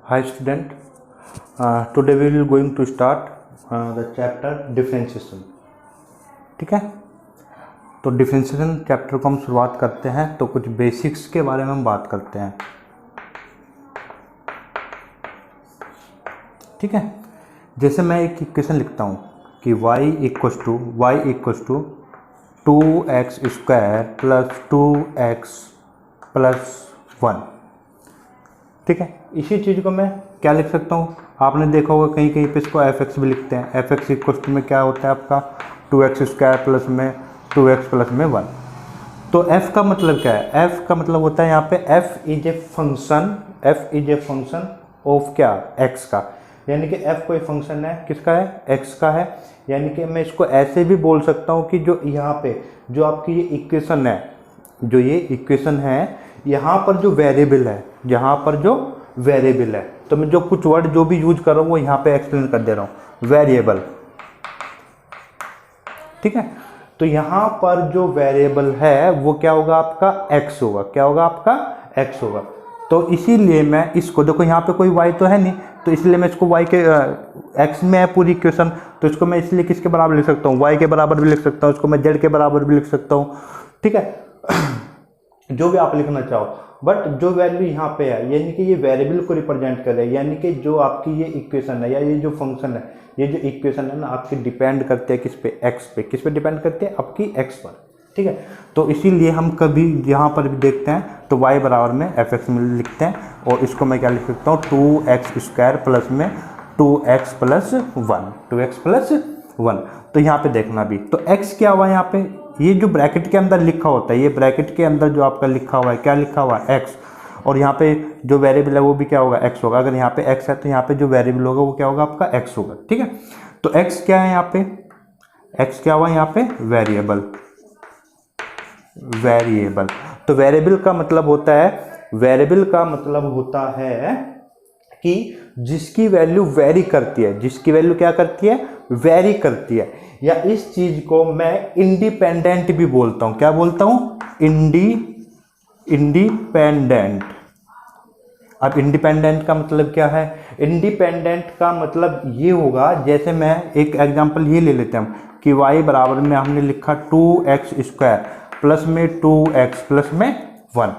Hi student, today we will going to start the chapter differentiation. ठीक है, तो differentiation chapter को हम शुरुआत करते हैं। तो कुछ बेसिक्स के बारे में हम बात करते हैं। ठीक है, जैसे मैं एक इक्वेशन लिखता हूँ कि y equals to 2x square plus 2x plus 1। ठीक है, इसी चीज़ को मैं क्या लिख सकता हूँ, आपने देखा होगा कहीं कहीं पे इसको fx भी लिखते हैं। fx इक्वल्स टू में क्या होता है आपका 2x स्क्वायर प्लस में 2x प्लस में 1। तो f का मतलब क्या है? f का मतलब होता है यहाँ पे f is a function of क्या, x का। यानी कि f कोई फंक्शन है, किसका है? x का है। यानी कि मैं इसको ऐसे भी बोल सकता हूँ कि जो यहाँ पे जो आपकी ये इक्वेशन है, यहाँ पर जो वेरिएबल है, तो मैं जो कुछ वर्ड जो भी यूज कर रहा हूँ वो यहाँ पे एक्सप्लेन कर दे रहा हूँ, वेरिएबल। ठीक है, तो यहाँ पर जो वेरिएबल है वो क्या होगा आपका? x होगा। क्या होगा आपका? x होगा। तो इसीलिए मैं इसको, देखो यहाँ पे कोई y तो है नहीं, तो इसलिए मैं इसको y के x में है पूरी इक्वेशन, तो इसको मैं इसलिए किसके बराबर लिख सकता हूँ? y के बराबर भी लिख सकता हूँ, इसको मैं z के बराबर भी लिख सकता हूँ। ठीक है, जो भी आप लिखना चाहो, बट जो वैल्यू यहाँ पे है यानी कि ये वेरिएबल को रिप्रेजेंट कर रहा है। यानी कि जो आपकी ये इक्वेशन है या ये जो फंक्शन है, ये जो इक्वेशन है ना, आपकी डिपेंड करते हैं किस पे? x पे। किस पे डिपेंड करते हैं? आपकी x पर। ठीक है, तो इसीलिए हम कभी यहाँ पर भी देखते हैं तो y बराबर में fx में लिखते हैं, और इसको मैं क्या लिख सकता हूँ? 2x स्क्वायर प्लस में 2x प्लस 1। तो यहाँ पे देखना भी, तो x क्या हुआ यहाँ पे? ये जो ब्रैकेट के अंदर लिखा होता है, ये ब्रैकेट के अंदर जो आपका लिखा हुआ है, क्या लिखा हुआ है? x। और यहाँ पे जो वेरिएबल है वो भी क्या होगा? x होगा। अगर यहाँ पे x है तो यहाँ पे जो वेरिएबल होगा वो क्या होगा? आपका x होगा। ठीक है, तो x क्या है यहाँ पे? x क्या हुआ यहाँ पे? वेरिएबल। तो वेरिएबल का मतलब होता है कि जिसकी वैल्यू वेरी करती है, जिसकी वैल्यू क्या करती है? वेरी करती है। या इस चीज को मैं इंडिपेंडेंट भी बोलता हूं। क्या बोलता हूं? इंडिपेंडेंट। अब इंडिपेंडेंट का मतलब क्या है? इंडिपेंडेंट का मतलब ये होगा, जैसे मैं एक एग्जांपल ये ले लेते हैं हम कि y बराबर में हमने लिखा 2x स्क्वायर प्लस में 2x प्लस में 1।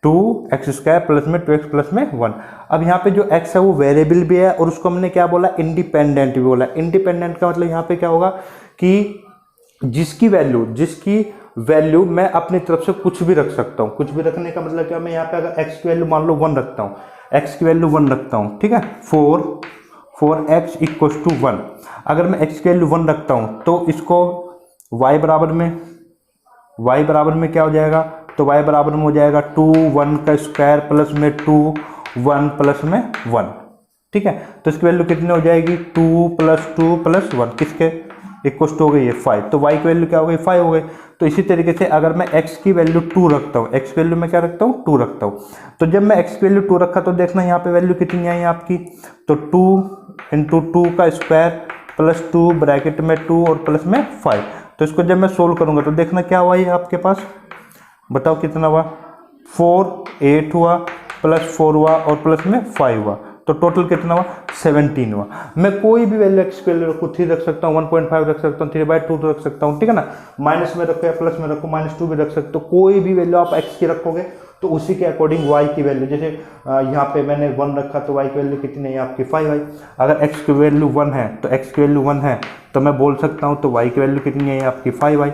2x स्क्वायर प्लस में 2x प्लस में 1। अब यहाँ पे जो x है वो वेरिएबल भी है, और उसको हमने क्या बोला? इंडिपेंडेंट भी बोला। इंडिपेंडेंट का मतलब यहाँ पे क्या होगा कि जिसकी वैल्यू मैं अपनी तरफ से कुछ भी रख सकता हूँ। कुछ भी रखने का मतलब क्या? मैं यहाँ पे अगर x की वैल्यू मान लो 1 रखता हूँ, x की वैल्यू 1 रखता हूँ, ठीक है, 4x इक्वल्स टू 1। अगर मैं x की वैल्यू 1 रखता हूँ तो इसको y बराबर में क्या हो जाएगा? तो y बराबर में हो जाएगा 2 1 का स्क्वायर प्लस में 2 1 प्लस में 1। ठीक है, तो इसकी वैल्यू कितनी हो जाएगी? 2 प्लस 1 किसके इक्वल टू हो गई है? 5। तो y की वैल्यू क्या हो गई? 5 हो गई। तो इसी तरीके से अगर मैं x की वैल्यू 2 रखता हूँ, x की वैल्यू मैं क्या रखता हूँ? 2 रखता हूँ, तो जब मैं x की वैल्यू 2 रखा तो देखना यहाँ पे वैल्यू कितनी आई आपकी? तो 2 इंटू 2 का स्क्वायर प्लस 2 ब्रैकेट में 2 और प्लस में 5। तो इसको जब मैं सोल्व करूंगा तो देखना क्या हुआ ये आपके पास, बताओ कितना हुआ? 4 8 हुआ प्लस 4 हुआ और प्लस में 5 हुआ, तो टोटल कितना हुआ? 17 हुआ। मैं कोई भी वैल्यू x की वैल्यू रखूँ, 3 रख सकता हूँ, 1.5 रख सकता हूँ, 3/2 रख सकता हूँ। ठीक है ना, माइनस में रखो या प्लस में रखो, -2 भी रख सकते हो। कोई भी वैल्यू आप x की रखोगे तो उसी के अकॉर्डिंग y की वैल्यू, जैसे यहाँ पे मैंने 1 रखा तो y की वैल्यू कितनी है आपकी? 5 आई। अगर x की वैल्यू 1 है तो x की वैल्यू 1 है तो मैं बोल सकता हूँ तो y की वैल्यू कितनी है आपकी? 5 आई।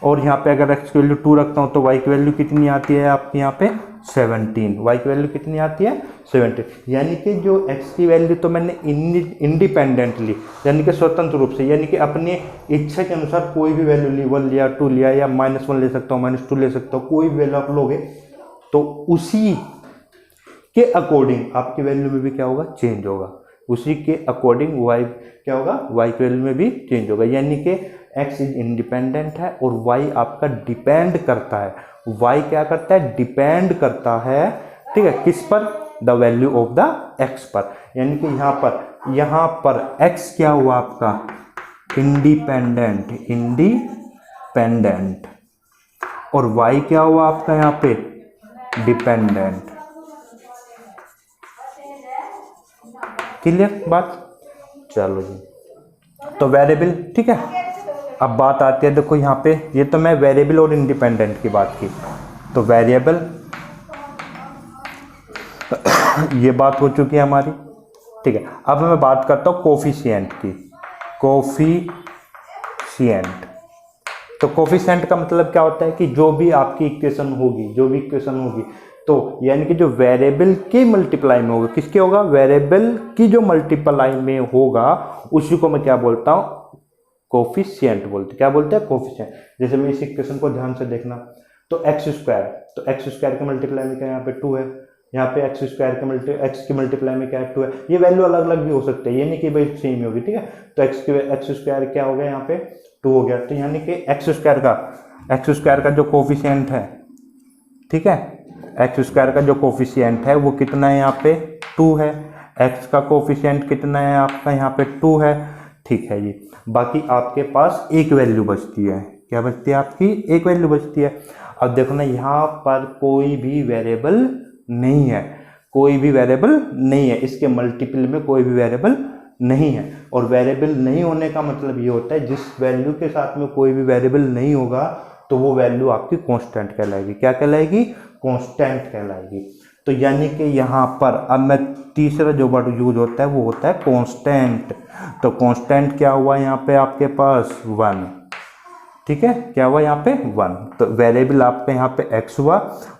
और यहाँ पे अगर x की वैल्यू 2 रखता हूँ तो y की वैल्यू कितनी आती है आपकी यहाँ पे? 17। y की वैल्यू कितनी आती है? 17। यानी कि जो x की वैल्यू तो मैंने इंडिपेंडेंटली, यानी कि स्वतंत्र रूप से, यानी कि अपनी इच्छा के अनुसार कोई भी वैल्यू ली, 1 लिया, 2 लिया, या -1 ले सकता हूँ, -2 ले सकता हूँ, कोई भी वैल्यू आप लोगे तो उसी के अकॉर्डिंग आपकी वैल्यू में भी क्या होगा? चेंज होगा। उसी के अकॉर्डिंग y क्या होगा? y की वैल्यू में भी चेंज होगा। यानी कि x इज इंडिपेंडेंट है और y आपका डिपेंड करता है। y क्या करता है? डिपेंड करता है। ठीक है, किस पर? The value of the x पर। यानी कि यहाँ पर x क्या हुआ आपका? इंडिपेंडेंट, और y क्या हुआ आपका यहाँ पे? डिपेंडेंट। क्लियर बात। चलो जी, तो वेरिएबल, ठीक है। अब बात आती है, देखो यहाँ पे ये तो मैं वेरिएबल और इंडिपेंडेंट की बात की, तो वेरिएबल ये बात हो चुकी है हमारी, ठीक है। अब मैं बात करता हूँ कोफिशिएंट की। कोफिशिएंट, तो कोफिशिएंट का मतलब क्या होता है कि जो भी आपकी इक्वेशन होगी, तो यानी कि जो वेरिएबल के मल्टीप्लाई में होगा, किसके होगा, वेरिएबल की जो मल्टीप्लाई में होगा उसी को मैं क्या बोलता हूँ, कोफिशिएंट बोलते। क्या बोलते हैं, कोफिशिएंट। जैसे मैं इस इक्वेशन को ध्यान से देखना, तो एक्स स्क्वायर, तो एक्स स्क्वायर के मल्टीप्लाई में क्या यहाँ पे 2 है, यहाँ पे एक्स स्क्वायर के एक्स की मल्टीप्लाई में क्या है 2 है। ये वैल्यू अलग अलग भी हो सकते हैं, ये नहीं कि भाई सेम ही होगी, ठीक है। तो एक्स स्क्वायर क्या हो गया, यहाँ पे 2 हो गया, तो यानी कि एक्स स्क्वायर का जो कोफिशिएंट है, ठीक है, एक्स स्क्वायर का जो कोफिशिएंट है वो कितना है, यहाँ पे 2 है। एक्स का कोफिशिएंट कितना है आपका, यहाँ पे 2 है, ठीक है जी। बाकी आपके पास एक वैल्यू बचती है, क्या बचती है आपकी, एक वैल्यू बचती है। अब देखो ना, यहाँ पर कोई भी वेरिएबल नहीं है, इसके मल्टीपल में कोई भी वेरिएबल नहीं है। और वेरिएबल नहीं होने का मतलब ये होता है जिस वैल्यू के साथ में कोई भी वेरिएबल नहीं होगा तो वो वैल्यू आपकी कांस्टेंट कहलाएगी। क्या कहलाएगी, कांस्टेंट कहलाएगी। तो यानी कि यहाँ पर अब मैं तीसरा जो वर्ड यूज होता है वो होता है कांस्टेंट। तो कांस्टेंट क्या हुआ यहाँ पे आपके पास 1, ठीक है, क्या हुआ यहाँ पे 1। तो वेरिएबल आपका यहाँ पे x हुआ,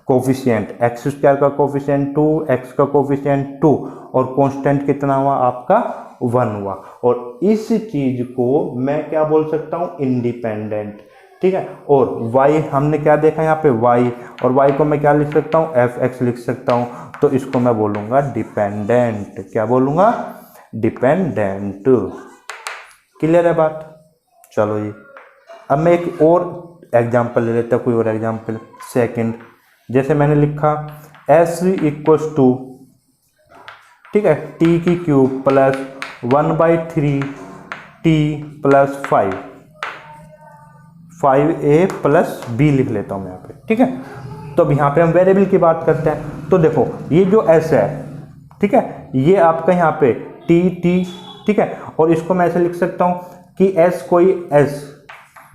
कोफिशिएंट एक्स स्क्वायर का कोफिशिएंट 2, x का कोफिशिएंट 2 और कांस्टेंट कितना हुआ आपका 1 हुआ। और इस चीज को मैं क्या बोल सकता हूँ, इंडिपेंडेंट, ठीक है। और y हमने क्या देखा यहाँ पे y, और y को मैं क्या लिख सकता हूँ, fx लिख सकता हूँ, तो इसको मैं बोलूँगा डिपेंडेंट। क्या बोलूँगा, डिपेंडेंट। क्लियर है बात। चलो जी, अब मैं एक और एग्जाम्पल ले लेता हूँ, कोई और एग्जाम्पल सेकंड। जैसे मैंने लिखा s इक्वल्स टू, ठीक है, t की cube plus 1/3 t plus 5a plus b लिख लेता हूँ मैं यहाँ पे, ठीक है। तो अब यहाँ पे हम वेरिएबल की बात करते हैं। तो देखो ये जो s है, ठीक है, ये आपका यहाँ पे t, ठीक है, और इसको मैं ऐसे लिख सकता हूँ कि s कोई s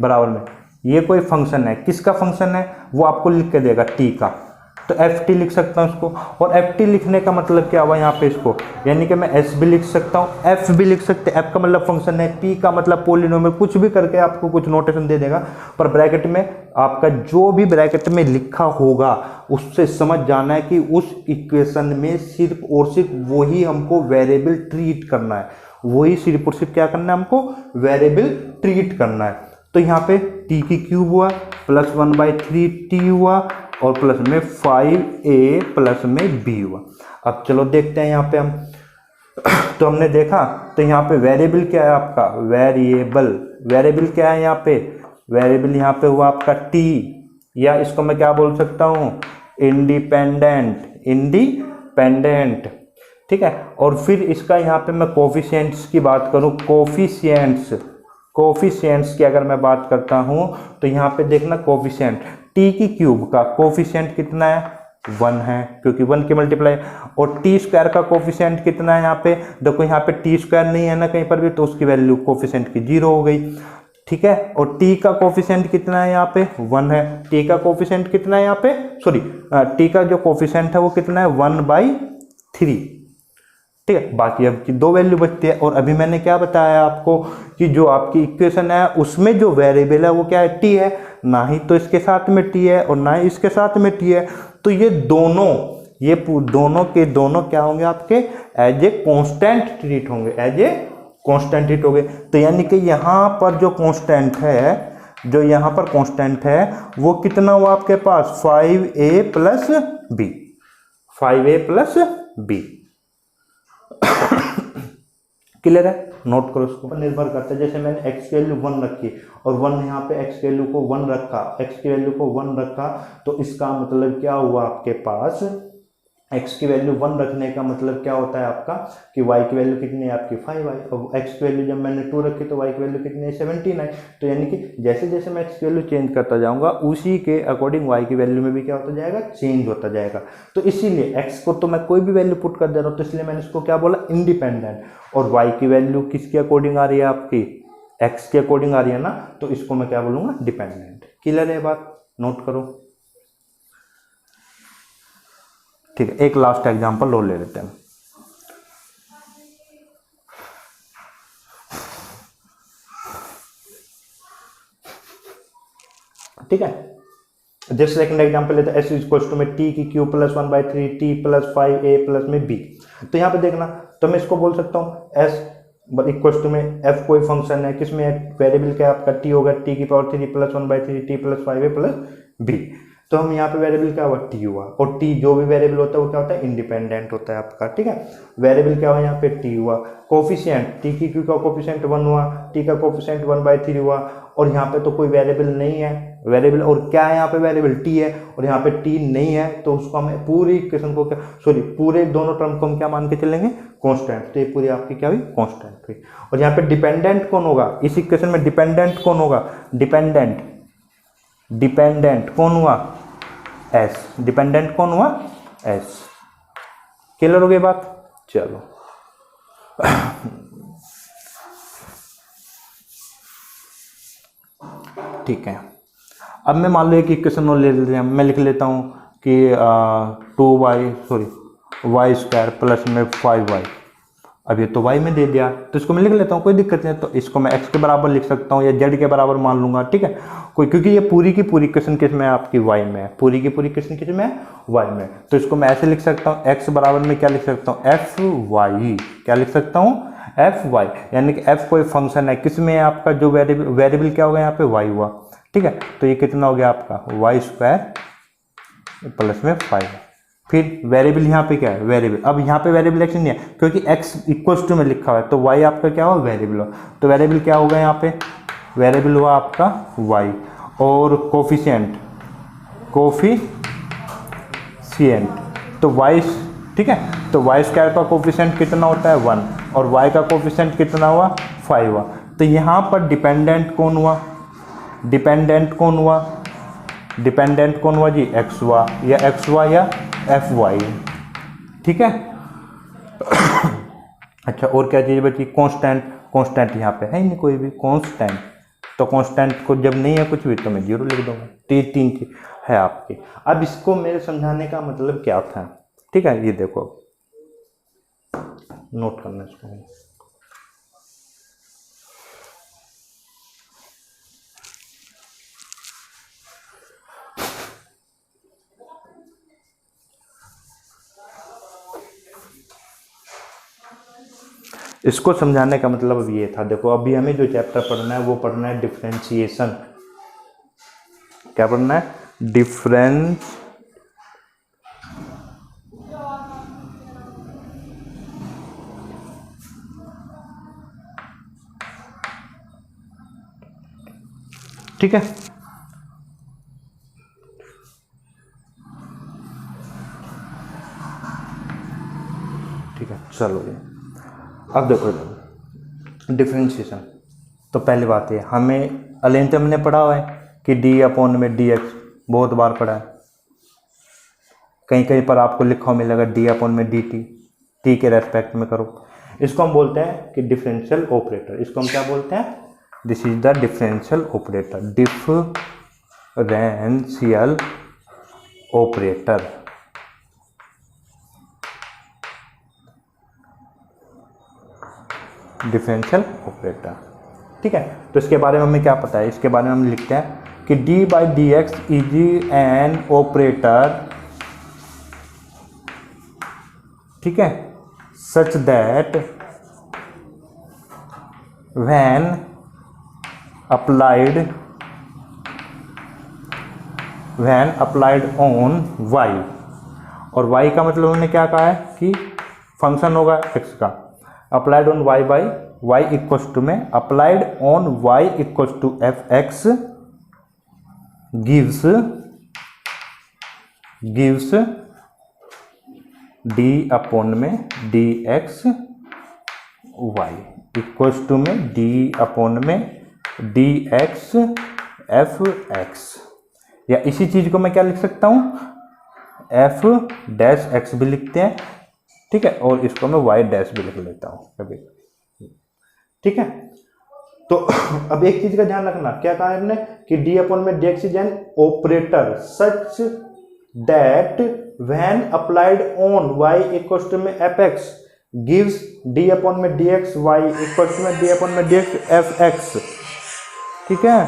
बराबर में ये कोई फंक्शन है, किसका फंक्शन है वो आपको लिख के देगा, t का। तो ft लिख सकता हूँ इसको, और ft लिखने का मतलब क्या हुआ यहाँ पे इसको, यानी कि मैं s भी लिख सकता हूँ, f भी लिख सकते हैं। f का मतलब फंक्शन है, t का मतलब पॉलिनोमियल, कुछ भी करके आपको कुछ नोटेशन दे देगा, पर ब्रैकेट में आपका जो भी ब्रैकेट में लिखा होगा उससे समझ जाना है कि उस इक्वेशन में सिर्फ और सिर्फ वही हमको वेरिएबल ट्रीट करना है, वही सिर्फ और सिर्फ क्या करना है, हमको वेरिएबल ट्रीट करना है। तो यहाँ पे t की क्यूब हुआ प्लस 1/3 t हुआ और प्लस में 5a प्लस में b हुआ। अब चलो देखते हैं यहाँ पे हम तो हमने देखा, तो यहाँ पे वेरिएबल क्या है आपका, वेरिएबल क्या है यहाँ पे, वेरिएबल यहाँ पे हुआ आपका t, या इसको मैं क्या बोल सकता हूँ, इंडिपेंडेंट, ठीक है। और फिर इसका यहाँ पे मैं कोफिशिएंट्स की बात करूँ, कोफिशिएंट्स की अगर मैं बात करता हूँ तो यहाँ पे देखना कोफिशिएंट t की क्यूब का कोफिशिएंट कितना है, 1 है, क्योंकि 1 की मल्टीप्लाई। और टी स्क्वायर का कोफिशिएंट कितना है यहाँ पे, देखो यहाँ पे टी स्क्वायर नहीं है ना कहीं पर भी, तो उसकी वैल्यू कोफिशिएंट की 0 हो गई, ठीक है। और t का कोफिशिएंट कितना है यहाँ पे, 1 है। t का कोफिशिएंट कितना है यहाँ पे, सॉरी t का जो कोफिशिएंट है वो कितना है, 1/3, ठीक है। बाकी अब की 2 वैल्यू बचती है। और अभी मैंने क्या बताया आपको कि जो आपकी इक्वेशन है उसमें जो वेरिएबल है वो क्या है, t है, ना ही तो इसके साथ में t है और ना ही इसके साथ में t है। तो ये दोनों के दोनों क्या होंगे आपके, एज ए कांस्टेंट ट्रीट होंगे, तो यानी कि यहाँ पर जो कांस्टेंट है, वो कितना हुआ आपके पास, 5a प्लस b। क्लियर है, नोट करो उसको। निर्भर करता है, जैसे मैंने x की वैल्यू 1 रखी और 1 यहाँ पे x की वैल्यू को 1 रखा, तो इसका मतलब क्या हुआ आपके पास, x की वैल्यू 1 रखने का मतलब क्या होता है आपका कि y की वैल्यू कितनी है आपकी 5 आई, और x की वैल्यू जब मैंने 2 रखी तो y की वैल्यू कितनी है 17 आई। तो यानी कि जैसे जैसे मैं x की वैल्यू चेंज करता जाऊंगा उसी के अकॉर्डिंग y की वैल्यू में भी क्या होता जाएगा, चेंज होता जाएगा। तो इसीलिए x को तो मैं कोई भी वैल्यू पुट कर दे रहा हूँ, तो इसलिए मैंने इसको क्या बोला, इंडिपेंडेंट। और y की वैल्यू किसके अकॉर्डिंग आ रही है आपकी, x के अकॉर्डिंग आ रही है ना, तो इसको मैं क्या बोलूंगा, डिपेंडेंट। क्लियर है बात, नोट करो। ठीक है, एक लास्ट एग्जांपल और ले लेते हैं। ठीक है, जैसे सेकंड एग्जांपल लेते हैं, एस इक्वल्स टू में टी की क्यू प्लस 1/3 टी प्लस 5 ए प्लस में बी। तो यहाँ पे देखना, तो मैं इसको बोल सकता हूँ एस इक्वल्स टू में एफ कोई फंक्शन है, किसमें वेरिएबल क्या आपका टी होगा, टी की पावर 3 प्लस 1/3 टी प्लस 5 ए प्लस बी। तो हम यहाँ पे वेरिएबल क्या हुआ, टी हुआ, और टी जो भी वेरिएबल होता है वो क्या होता है, इंडिपेंडेंट होता है आपका। ठीक है, वेरिएबल क्या हुआ यहाँ पे, टी हुआ। कोफिशिएंट, टी की क्यू का कोफिशिएंट 1 हुआ, टी का कोफिशिएंट 1/3 हुआ, और यहाँ पे तो कोई वेरिएबल नहीं है, वेरिएबल और क्या है यहाँ पे, वेरिएबल टी है, और यहाँ पे टी नहीं है, तो उसको हमें पूरी इक्वेशन को क्या, सॉरी पूरे दोनों टर्म को हम क्या मान के चलेंगे, कांस्टेंट। तो ये पूरी आपकी क्या हुई, कांस्टेंट हुई। और यहाँ पे डिपेंडेंट कौन होगा इस इक्वेशन में, डिपेंडेंट कौन होगा, डिपेंडेंट कौन हुआ, एस। डिपेंडेंट कौन हुआ, एस। क्लियर हो गई बात, चलो। ठीक है, अब मैं मान लो एक इक्वेशन और ले लेते हैं, मैं लिख लेता हूँ कि 2y स्क्वायर प्लस में 5y। अब ये तो y में दे दिया, तो इसको मैं लिख लेता हूँ, कोई दिक्कत नहीं है। तो इसको मैं x के बराबर लिख सकता हूँ या z के बराबर मान लूंगा। ठीक है, कोई, क्योंकि ये पूरी की पूरी इक्वेशन किस में है आपकी, y में है, पूरी की पूरी इक्वेशन किस में है, y में। तो इसको मैं ऐसे लिख सकता हूँ, x बराबर में क्या लिख सकता हूँ, fy। क्या लिख सकता हूँ, fy, यानी कि f कोई फंक्शन है, किस में है आपका, जो वेरिएबल क्या होगा यहाँ पे, y हुआ। ठीक है, तो ये कितना हो गया आपका, y स्क्वायर प्लस में 5। फिर वेरिएबल यहाँ पे क्या है, वेरिएबल। अब यहाँ पे वेरिएबल एक्स नहीं है क्योंकि x इक्वल्स टू में लिखा हुआ है, तो y आपका क्या हुआ, वेरिएबल हो। तो वेरिएबल क्या होगा यहाँ पे, वेरिएबल हुआ आपका y, और कोफिशिएंट तो y। ठीक है, तो y स्क्वायर का कोफिशिएंट कितना होता है, 1, और y का कोफिशिएंट कितना हुआ, 5 हुआ। तो यहाँ पर डिपेंडेंट कौन हुआ, डिपेंडेंट कौन हुआ जी, x हुआ, या x हुआ या fy। ठीक है। अच्छा, और क्या चीज़ बची, कांस्टेंट यहाँ पे है ही नहीं कोई भी कांस्टेंट, तो कांस्टेंट को जब नहीं है कुछ भी तो मैं 0 लिख दूंगा। तीन चीज है आपकी। अब इसको मेरे समझाने का मतलब क्या था, ठीक है, ये देखो नोट करना इसको। इसको समझाने का मतलब अब ये था, देखो अभी हमें जो चैप्टर पढ़ना है वो पढ़ना है डिफरेंशिएशन। क्या पढ़ना है, ठीक है। ठीक है, चलो ये अब देखो डिफरेंशिएशन। तो पहली बात ये, हमें अलेंथ हमने पढ़ा हुआ है कि डी अपॉन में डी एक्स, बहुत बार पढ़ा है, कहीं कहीं पर आपको लिखा हुआ मिलेगा डी अपॉन में डी टी, टी के रेस्पेक्ट में करो। इसको हम बोलते हैं कि डिफरेंशियल ऑपरेटर। इसको हम क्या बोलते हैं, this is the differential operator, differential operator. Differential operator, ठीक है। तो इसके बारे में हमें क्या पता है, इसके बारे में हम लिखते हैं कि D by d x is an operator, ठीक है, सच that when applied on y, और y का मतलब हमने क्या कहा है कि फंक्शन होगा x का, applied on y by y equals to में applied on y equals to f x gives d upon में D x y equals to में डी अपॉन में डी एक्स एफ एक्स, या इसी चीज को मैं क्या लिख सकता हूँ, एफ डैश एक्स भी लिखते हैं, ठीक है, और इसको मैं वाई डैश भी लिख लेता हूँ कभी, ठीक है। तो अब एक चीज का ध्यान रखना, क्या कहा हमने कि डी अपॉन में D x is an operator such that when applied on y equals to में f x gives d upon में D x y equals to में डी अपॉन में डी एक्स एफ एक्स, ठीक है।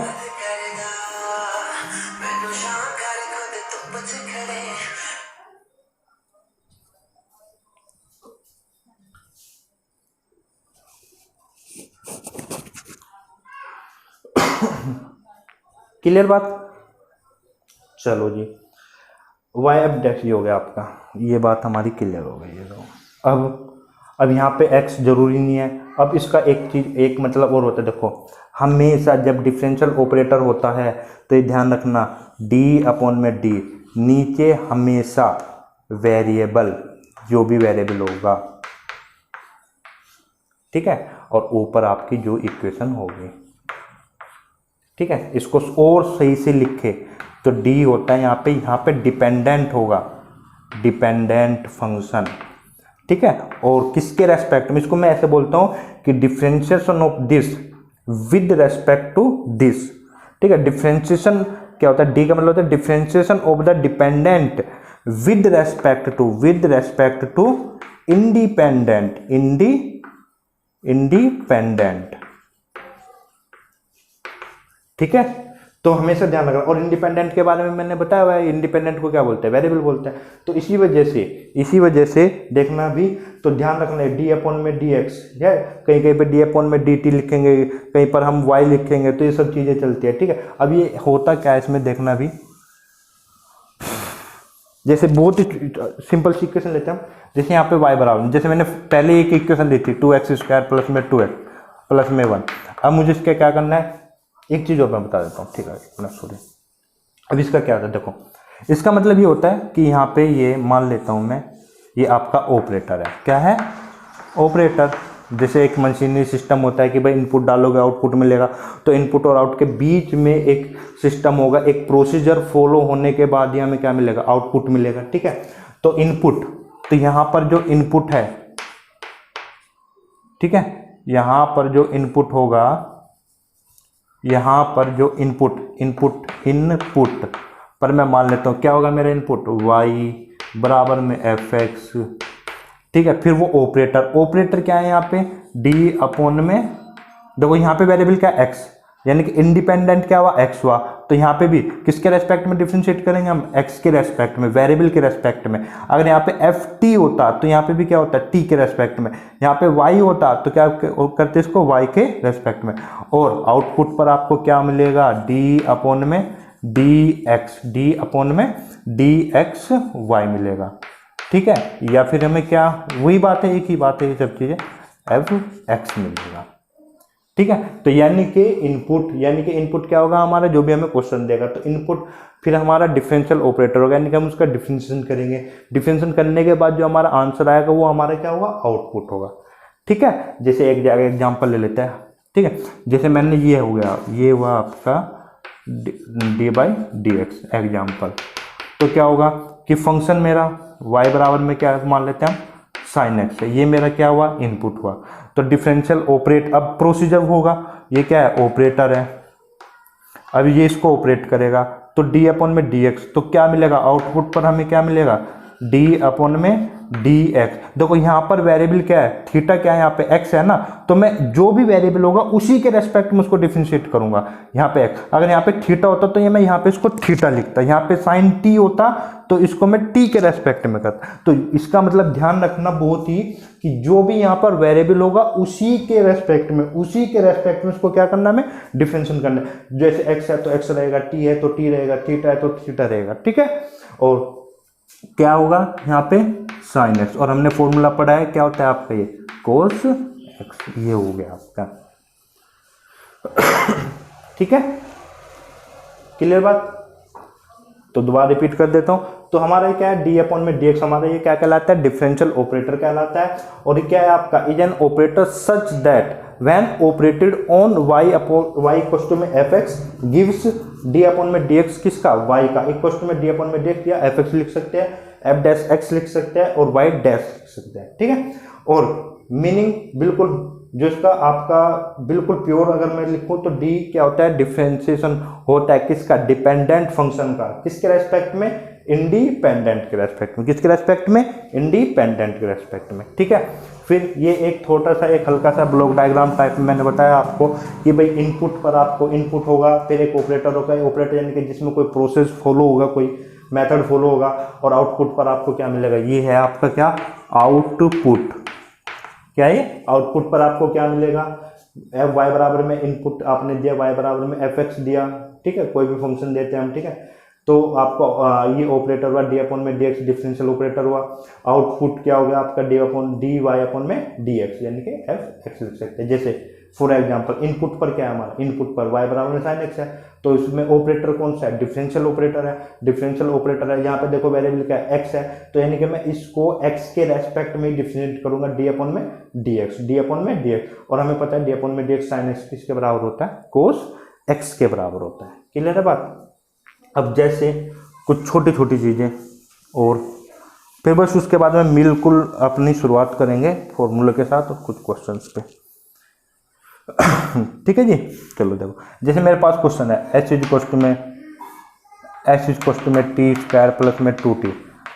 Clear बात, चलो जी, Y F dash ये हो गया आपका, ये बात हमारी क्लियर हो गई है। अब यहाँ पे x जरूरी नहीं है। अब इसका एक चीज, एक मतलब और होता है, देखो हमेशा जब डिफरेंशियल ऑपरेटर होता है तो ये ध्यान रखना, d अपॉन में d नीचे हमेशा वेरिएबल, जो भी वेरिएबल होगा, ठीक है, और ऊपर आपकी जो इक्वेशन होगी, ठीक है। इसको और सही से लिखे तो d होता है यहाँ पे डिपेंडेंट होगा, डिपेंडेंट फंक्शन, ठीक है। और किसके रेस्पेक्ट में, इसको मैं ऐसे बोलता हूँ कि differentiation of this with respect to this, ठीक है। डिफरेंशिएशन क्या होता है, डी का मतलब होता है differentiation of the dependent with respect to independent, independent, ठीक है। तो हमेशा ध्यान रखना। और इंडिपेंडेंट के बारे में मैंने बताया हुआ है, इंडिपेंडेंट को क्या बोलते हैं, वेरिएबल बोलते हैं। तो इसी वजह से देखना भी, तो ध्यान रखना है डी अपॉन में डी एक्स है, कहीं कहीं पे डी अपॉन में डी टी लिखेंगे, कहीं पर हम वाई लिखेंगे, तो ये सब चीजें चलती है, ठीक है। अब ये होता क्या है इसमें देखना भी, जैसे बहुत ही सिंपल सी इक्वेशन लेते हैं हम, जैसे यहाँ पे y बराबर, जैसे मैंने पहले एक इक्वेशन ली थी 2x² प्लस में 2x प्लस में 1। अब मुझे इसका क्या करना है, एक चीज और मैं बता देता हूँ, ठीक है, सॉरी। अब इसका क्या होता है, देखो इसका मतलब ये होता है कि यहाँ पे ये मान लेता हूँ मैं, ये आपका ऑपरेटर है, क्या है, ऑपरेटर। जैसे एक मशीनरी सिस्टम होता है कि भाई इनपुट डालोगे आउटपुट मिलेगा, तो इनपुट और आउट के बीच में एक सिस्टम होगा, एक प्रोसीजर फॉलो होने के बाद ही हमें क्या मिलेगा, आउटपुट मिलेगा, ठीक है। तो इनपुट, तो यहाँ पर जो इनपुट है, ठीक है, यहाँ पर जो इनपुट होगा, यहाँ पर जो इनपुट पर मैं मान लेता हूँ क्या होगा मेरा इनपुट, y बराबर में एफ एक्स, ठीक है। फिर वो ऑपरेटर क्या है यहाँ पे, d अपॉन में, देखो यहाँ पे वेरिएबल क्या x, यानी कि इंडिपेंडेंट क्या हुआ, x हुआ। तो यहाँ पे भी किसके रेस्पेक्ट में डिफरेंशिएट करेंगे हम, x के रेस्पेक्ट में, वेरिएबल के रेस्पेक्ट में। अगर यहाँ पे एफ टी होता तो यहाँ पे भी क्या होता है, t के रेस्पेक्ट में। यहाँ पे y होता तो क्या करते इसको, y के रेस्पेक्ट में। और आउटपुट पर आपको क्या मिलेगा, d अपॉन में डी अपॉन में डी एक्स वाई मिलेगा, ठीक है। या फिर हमें क्या, वही बात है, एक ही बात है, ये सब चीजें एफ एक्स मिलेगा, ठीक है। तो यानी कि इनपुट क्या होगा हमारा, जो भी हमें क्वेश्चन देगा, तो इनपुट फिर हमारा डिफरेंशियल ऑपरेटर होगा, यानी कि हम उसका डिफरेंशिएशन करेंगे। डिफरेंशिएशन करने के बाद जो हमारा आंसर आएगा वो हमारा क्या होगा, आउटपुट होगा, ठीक है। जैसे एक जगह एग्जांपल ले लेते हैं, ठीक है। जैसे मैंने ये हो गया, ये हुआ आपका D by d x example. तो क्या होगा कि फंक्शन मेरा y बराबर में क्या मान लेते हैं हम, साइन एक्स है, ये मेरा क्या हुआ, इनपुट हुआ। तो डिफरेंशियल ऑपरेट, अब प्रोसीजर होगा, ये क्या है, ऑपरेटर है, अब ये इसको ऑपरेट करेगा, तो d अपॉन में dx, तो क्या मिलेगा, आउटपुट पर हमें क्या मिलेगा, d अपॉन में dx। देखो यहाँ पर वेरिएबल क्या है, थीटा क्या है, यहाँ पे x है ना, तो मैं जो भी वेरिएबल होगा उसी के रेस्पेक्ट में उसको डिफरेंशिएट करूंगा। यहाँ पे x, अगर यहाँ पे थीटा होता तो ये मैं यहाँ पे इसको थीटा लिखता, यहाँ पे साइन t होता तो इसको मैं t के रेस्पेक्ट में करता। तो इसका मतलब ध्यान रखना बहुत ही, कि जो भी यहाँ पर वेरिएबल होगा उसी के रेस्पेक्ट में उसको क्या करना है, डिफरेंशिएट करना है। जैसे x है तो x रहेगा, t है तो t रहेगा, थीटा है तो थीटा रहेगा, ठीक है। और क्या होगा यहाँ पे साइन एक्स, और हमने फॉर्मूला पढ़ा है क्या होता है आपका, ये कोस एक्स, ये हो गया आपका, ठीक है, क्लियर बात। तो दोबारा रिपीट कर देता हूँ, तो हमारा ये क्या है, डी अपॉन में डी एक्स, हमारा ये क्या कहलाता है, डिफरेंशियल ऑपरेटर कहलाता है। और ये क्या है आपका, is an operator such that when operated on y upon y equal to में f x gives d upon में डी एक्स, किसका, y का, इक्वल टू में डी अपॉन में डी एक्स, या एफ एक्स लिख सकते हैं, एफ डैश एक्स लिख सकते हैं और y डैश लिख सकते हैं, ठीक है। और मीनिंग बिल्कुल जो इसका आपका बिल्कुल प्योर अगर मैं लिखूं तो डी क्या होता है, डिफरेंशिएशन होता है किसका, डिपेंडेंट फंक्शन का, किसके रेस्पेक्ट में, इंडिपेंडेंट के रेस्पेक्ट में, किसके रेस्पेक्ट में, इंडिपेंडेंट के रेस्पेक्ट में, ठीक है। फिर ये एक छोटा सा एक हल्का सा ब्लॉक डायग्राम टाइप में मैंने बताया आपको कि भाई इनपुट पर आपको इनपुट होगा, फिर एक ऑपरेटर होगा, ऑपरेटर यानी कि जिसमें कोई प्रोसेस फॉलो होगा, कोई मेथड फॉलो होगा, और आउटपुट पर आपको क्या मिलेगा, ये है आपका क्या, आउटपुट, क्या है, आउटपुट पर आपको क्या मिलेगा, एफ वाई बराबर में इनपुट आपने दिया, वाई बराबर में एफ एक्स दिया, ठीक है, कोई भी फंक्शन देते हैं हम, ठीक है। तो आपको ये ऑपरेटर हुआ डी अपॉन में डी एक्स, डिफरेंशियल ऑपरेटर हुआ, आउटपुट क्या हो गया आपका, D upon D Y upon में डी एक्स, यानी कि एफ एक्स लिख सकते हैं। जैसे फॉर एग्जांपल इनपुट पर क्या है हमारा, इनपुट पर वाई बराबर में साइन एक्स है, तो इसमें ऑपरेटर कौन सा है, डिफरेंशियल ऑपरेटर है, डिफरेंशियल ऑपरेटर है, यहाँ पे देखो वेरिएबल क्या है, एक्स है, तो यानी कि मैं इसको एक्स के रेस्पेक्ट में डिफरेंशिएट करूंगा, डी अपॉन में डी एक्स, डी अपॉन में डी एक्स, और हमें पता है डी अपॉन में डी एक्स साइन एक्स किसके बराबर होता है, कोस एक्स के बराबर होता है। क्लियर है बात। अब जैसे कुछ छोटी छोटी चीज़ें और फिर बस उसके बाद में बिल्कुल अपनी शुरुआत करेंगे फॉर्मूले के साथ और कुछ क्वेश्चंस पे, ठीक है जी। चलो देखो, जैसे मेरे पास क्वेश्चन है एच इज इक्वल में टी स्क्वायर प्लस में 2t,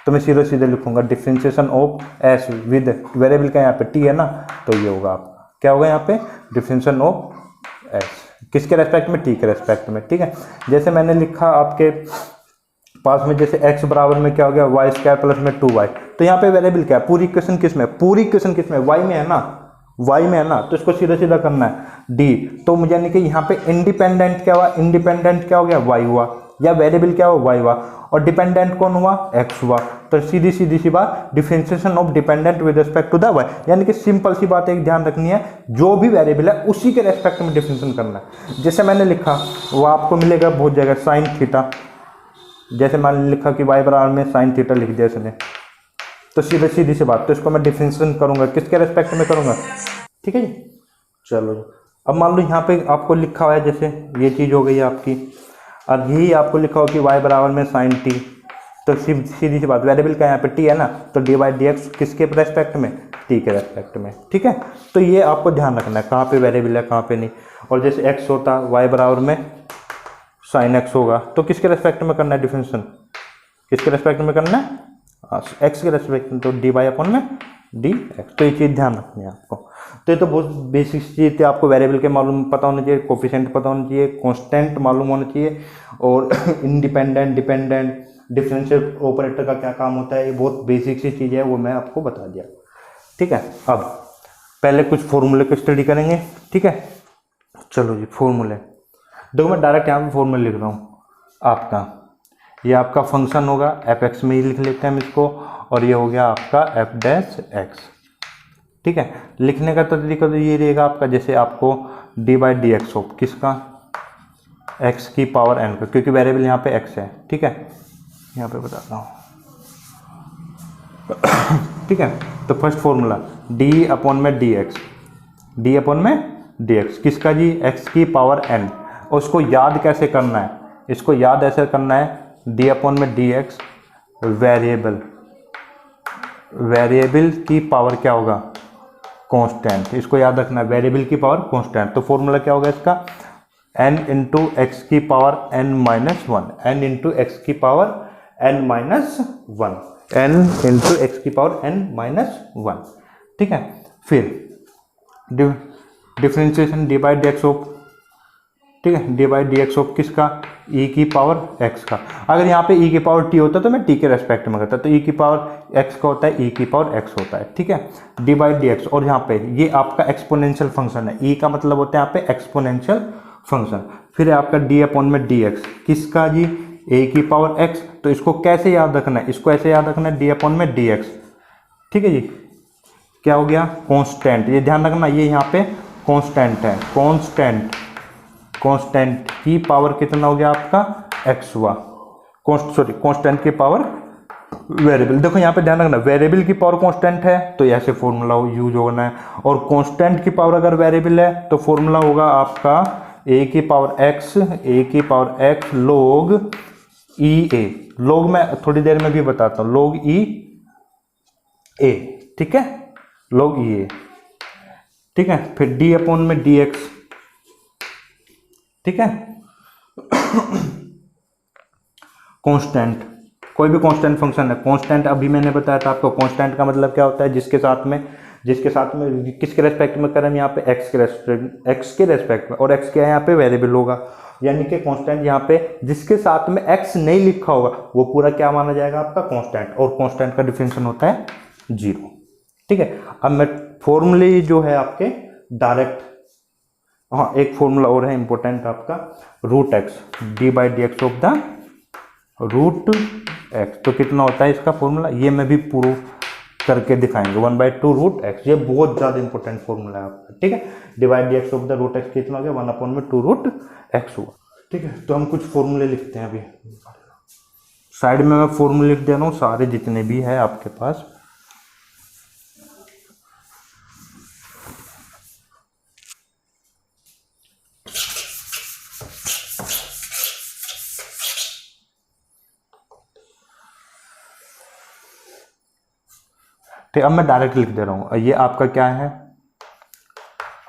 तो मैं सीधे सीधे लिखूंगा differentiation of H with variable का यहाँ पे टी है ना, तो ये होगा आपका क्या होगा यहाँ पे, डिफरेंशिएशन ऑफ एच किसके रेस्पेक्ट में, टी के रेस्पेक्ट में, ठीक है। जैसे मैंने लिखा आपके पास में, जैसे x बराबर में क्या हो गया, वाई स्क्वायर प्लस में 2y, तो यहाँ पे वेरिएबल क्या है, पूरी इक्वेशन किस में, पूरी इक्वेशन किस में, y में है ना, y में है ना, तो इसको सीधा सीधा करना है d, तो मुझे यानी कि यहाँ पे इंडिपेंडेंट क्या हुआ, इंडिपेंडेंट क्या हो गया, y हुआ, या वेरिएबल क्या हुआ, y हुआ, और डिपेंडेंट कौन हुआ, x हुआ, तो सीधी सीधी सी बात, differentiation of dependent with respect to the y, यानी कि सिंपल सी बात एक ध्यान रखनी है, जो भी वेरिएबल है उसी के रेस्पेक्ट में डिफरेंशिएशन करना है। जैसे मैंने लिखा वो आपको मिलेगा बहुत जगह साइन थीटा, जैसे मैंने लिखा कि y बराबर में साइन थीटा लिख दिया इसने, तो सीधे सीधी सी बात, तो इसको मैं डिफरेंशिएशन करूंगा किसके रेस्पेक्ट में करूंगा, ठीक है जी। चलो अब मान लो यहाँ पे आपको लिखा हुआ है, जैसे ये चीज़ हो गई आपकी, और यही आपको लिखा हो कि y बराबर में साइन टी, तो सीधी सी बात, वेरिएबल का यहाँ पे t है ना, तो डी बाई डी एक्स किसके रेस्पेक्ट में, t के रेस्पेक्ट में, ठीक है। तो ये आपको ध्यान रखना है कहाँ पे वेरिएबल है कहाँ पे नहीं। और जैसे x होता y बराबर में साइन एक्स होगा, तो किसके रेस्पेक्ट में करना है डिफरेंशिएशन, किसके रेस्पेक्ट में करना है, एक्स के रेस्पेक्ट में, तो डी वाई अपॉन में डी एक्स, तो ये चीज़ ध्यान रखनी है आपको। तो ये तो बहुत बेसिक चीज़ थी, आपको वेरिएबल के मालूम पता होना चाहिए, कोफिशिएंट पता होना चाहिए, कांस्टेंट मालूम होना चाहिए, और इंडिपेंडेंट, डिपेंडेंट, डिफरेंशियल ऑपरेटर का क्या काम होता है, ये बहुत बेसिक सी चीज़ है, वो मैं आपको बता दिया, ठीक है। अब पहले कुछ फॉर्मूले को स्टडी करेंगे, ठीक है। चलो जी, फॉर्मूले देखो, मैं डायरेक्ट यहाँ पे फॉर्मूला लिख रहा हूँ आपका, ये आपका फंक्शन होगा एफ एक्स में ही लिख लेते हैं हम इसको, और ये हो गया आपका एफ डैश एक्स, ठीक है। लिखने का तरीका तो ये रहेगा आपका, जैसे आपको डी बाई डी एक्स हो किसका, एक्स की पावर एन का, क्योंकि वेरिएबल यहाँ पे एक्स है, ठीक है, यहाँ पे बताता हूँ, ठीक है। तो फर्स्ट फॉर्मूला डी अपॉन में डी एक्स, डी अपॉन में डी एक्स किसका जी, एक्स की पावर एन, और उसको याद कैसे करना है, इसको याद ऐसे करना है, डी अपॉन में डी एक्स वेरिएबल, वेरिएबल की पावर क्या होगा, कांस्टेंट, इसको याद रखना है, वेरिएबल की पावर कांस्टेंट। तो फॉर्मूला क्या होगा इसका, n इंटू एक्स की power n minus one, n into x की power n minus one, n into x की पावर n माइनस वन, ठीक है। फिर differentiation d by d x of, ठीक है, d by d x of किसका, e की पावर x का। अगर यहाँ पे e की पावर t होता तो मैं t के रेस्पेक्ट में करता, तो e की पावर x का होता है, e की पावर x होता है, ठीक है, डी बाई डी एक्स। और यहाँ पे ये आपका एक्सपोनेंशियल फंक्शन है, e का मतलब होता है यहाँ पे एक्सपोनेंशियल फंक्शन। फिर आपका d अपॉन में डी एक्स किसका जी, a की पावर x, तो इसको कैसे याद रखना है, इसको ऐसे याद रखना है d अपॉन में डी एक्स, ठीक है जी। क्या हो गया, कॉन्स्टेंट, ये ध्यान रखना, ये यहाँ पे कॉन्स्टेंट है, कॉन्स्टेंट, कांस्टेंट की पावर कितना हो गया आपका, x हुआ, कांस्टेंट की पावर वेरिएबल, देखो यहाँ पे ध्यान रखना, वेरिएबल की पावर कांस्टेंट है तो ऐसे फॉर्मूला यूज होना है, और कांस्टेंट की पावर अगर वेरिएबल है तो फॉर्मूला होगा आपका a की पावर x log ई ए। log मैं थोड़ी देर में भी बताता हूँ, log ई ए, ठीक है, log ई ए, ठीक है। फिर d अपॉन में dx, ठीक है। कांस्टेंट, कोई भी कांस्टेंट फंक्शन है, कांस्टेंट अभी मैंने बताया था आपको, कांस्टेंट का मतलब क्या होता है, जिसके साथ में किसके रेस्पेक्ट में करें, यहाँ पे x के रेस्पेक्ट में, और x क्या है यहाँ पे वेरिएबल होगा, यानी कि कांस्टेंट यहाँ पे जिसके साथ में x नहीं लिखा होगा वो पूरा क्या माना जाएगा आपका कांस्टेंट, और कांस्टेंट का डिफिनेशन होता है 0, ठीक है। अब मैं फॉर्मूले जो है आपके डायरेक्ट, हाँ एक फॉर्मूला और है इंपॉर्टेंट आपका, root X d/dx of the root X, तो कितना होता है इसका फॉर्मूला, ये मैं भी प्रूव करके दिखाएंगे, 1/2 रूट एक्स, ये बहुत ज़्यादा इंपॉर्टेंट फॉर्मूला है आपका, ठीक है। d/dx of the root x कितना हो गया, 1/2 रूट एक्स हुआ, ठीक है। तो हम कुछ फॉर्मूले लिखते हैं, अभी साइड में मैं फॉर्मूले लिख दे रहा हूँ सारे जितने भी है आपके पास। ठीक, अब मैं डायरेक्ट लिख दे रहा हूँ, ये आपका क्या है,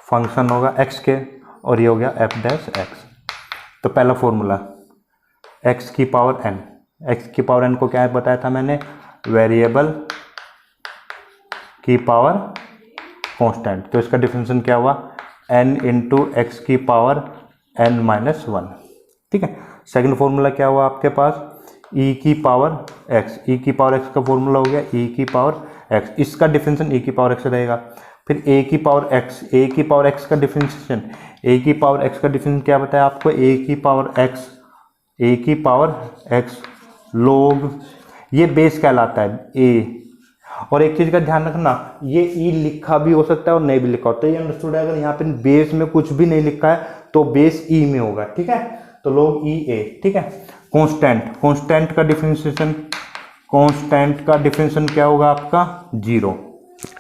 फंक्शन होगा x के, और ये हो गया f'(x). तो पहला फॉर्मूला x की पावर n, x की पावर n को क्या है बताया था मैंने, वेरिएबल की पावर कांस्टेंट, तो इसका डिफरेंशियल क्या हुआ, n इंटू एक्स की पावर n-1, ठीक है। सेकंड फॉर्मूला क्या हुआ आपके पास, e की पावर x का फॉर्मूला हो गया e की पावर x, इसका डिफरेंशियल e की पावर x रहेगा। फिर a की पावर x का डिफरेंशिएशन, a की पावर x का डिफरेंशिएशन क्या बताया आपको, a की पावर x log, ये बेस कहलाता है a। और एक चीज़ का ध्यान रखना, ये e लिखा भी हो सकता है और नहीं भी लिखा होता है, ये अंडरस्टूड है। अगर यहाँ पे बेस में कुछ भी नहीं लिखा है तो बेस e में होगा, ठीक है, तो log e a, ठीक है। कांस्टेंट का डिफरेंशिएशन क्या होगा आपका 0,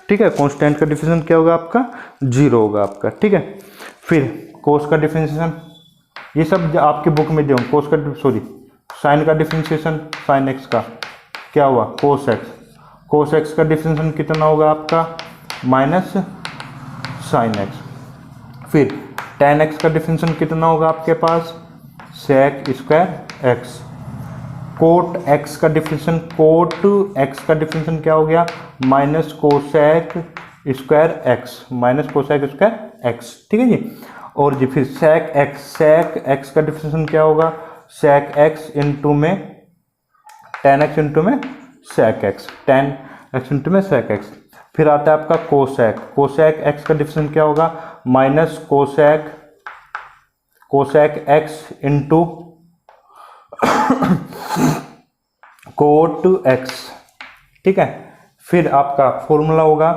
ठीक है, कांस्टेंट का डिफरेंशिएशन क्या होगा आपका 0 होगा आपका, ठीक है। फिर कोस का डिफरेंशिएशन, ये सब आपके बुक में दे, साइन का डिफरेंशिएशन, साइन एक्स का क्या हुआ कोस एक्स का डिफरेंशिएशन कितना होगा आपका माइनस साइन एक्स। फिर टेन एक्स का डिफरेंशिएशन कितना होगा आपके पास, sec square x. Cot x का डिफरेंशिएशन क्या हो गया, माइनस कोसेक स्क्वायर एक्स, ठीक है जी। और जी फिर सेक एक्स का डिफरेंशिएशन क्या होगा, सेक एक्स इंटू में टेन एक्स इंटू में सेक एक्स। फिर आता है आपका कोसेक एक्स का डिफरेंशिएशन क्या होगा, minus cosec x into cot x, ठीक है। फिर आपका फॉर्मूला होगा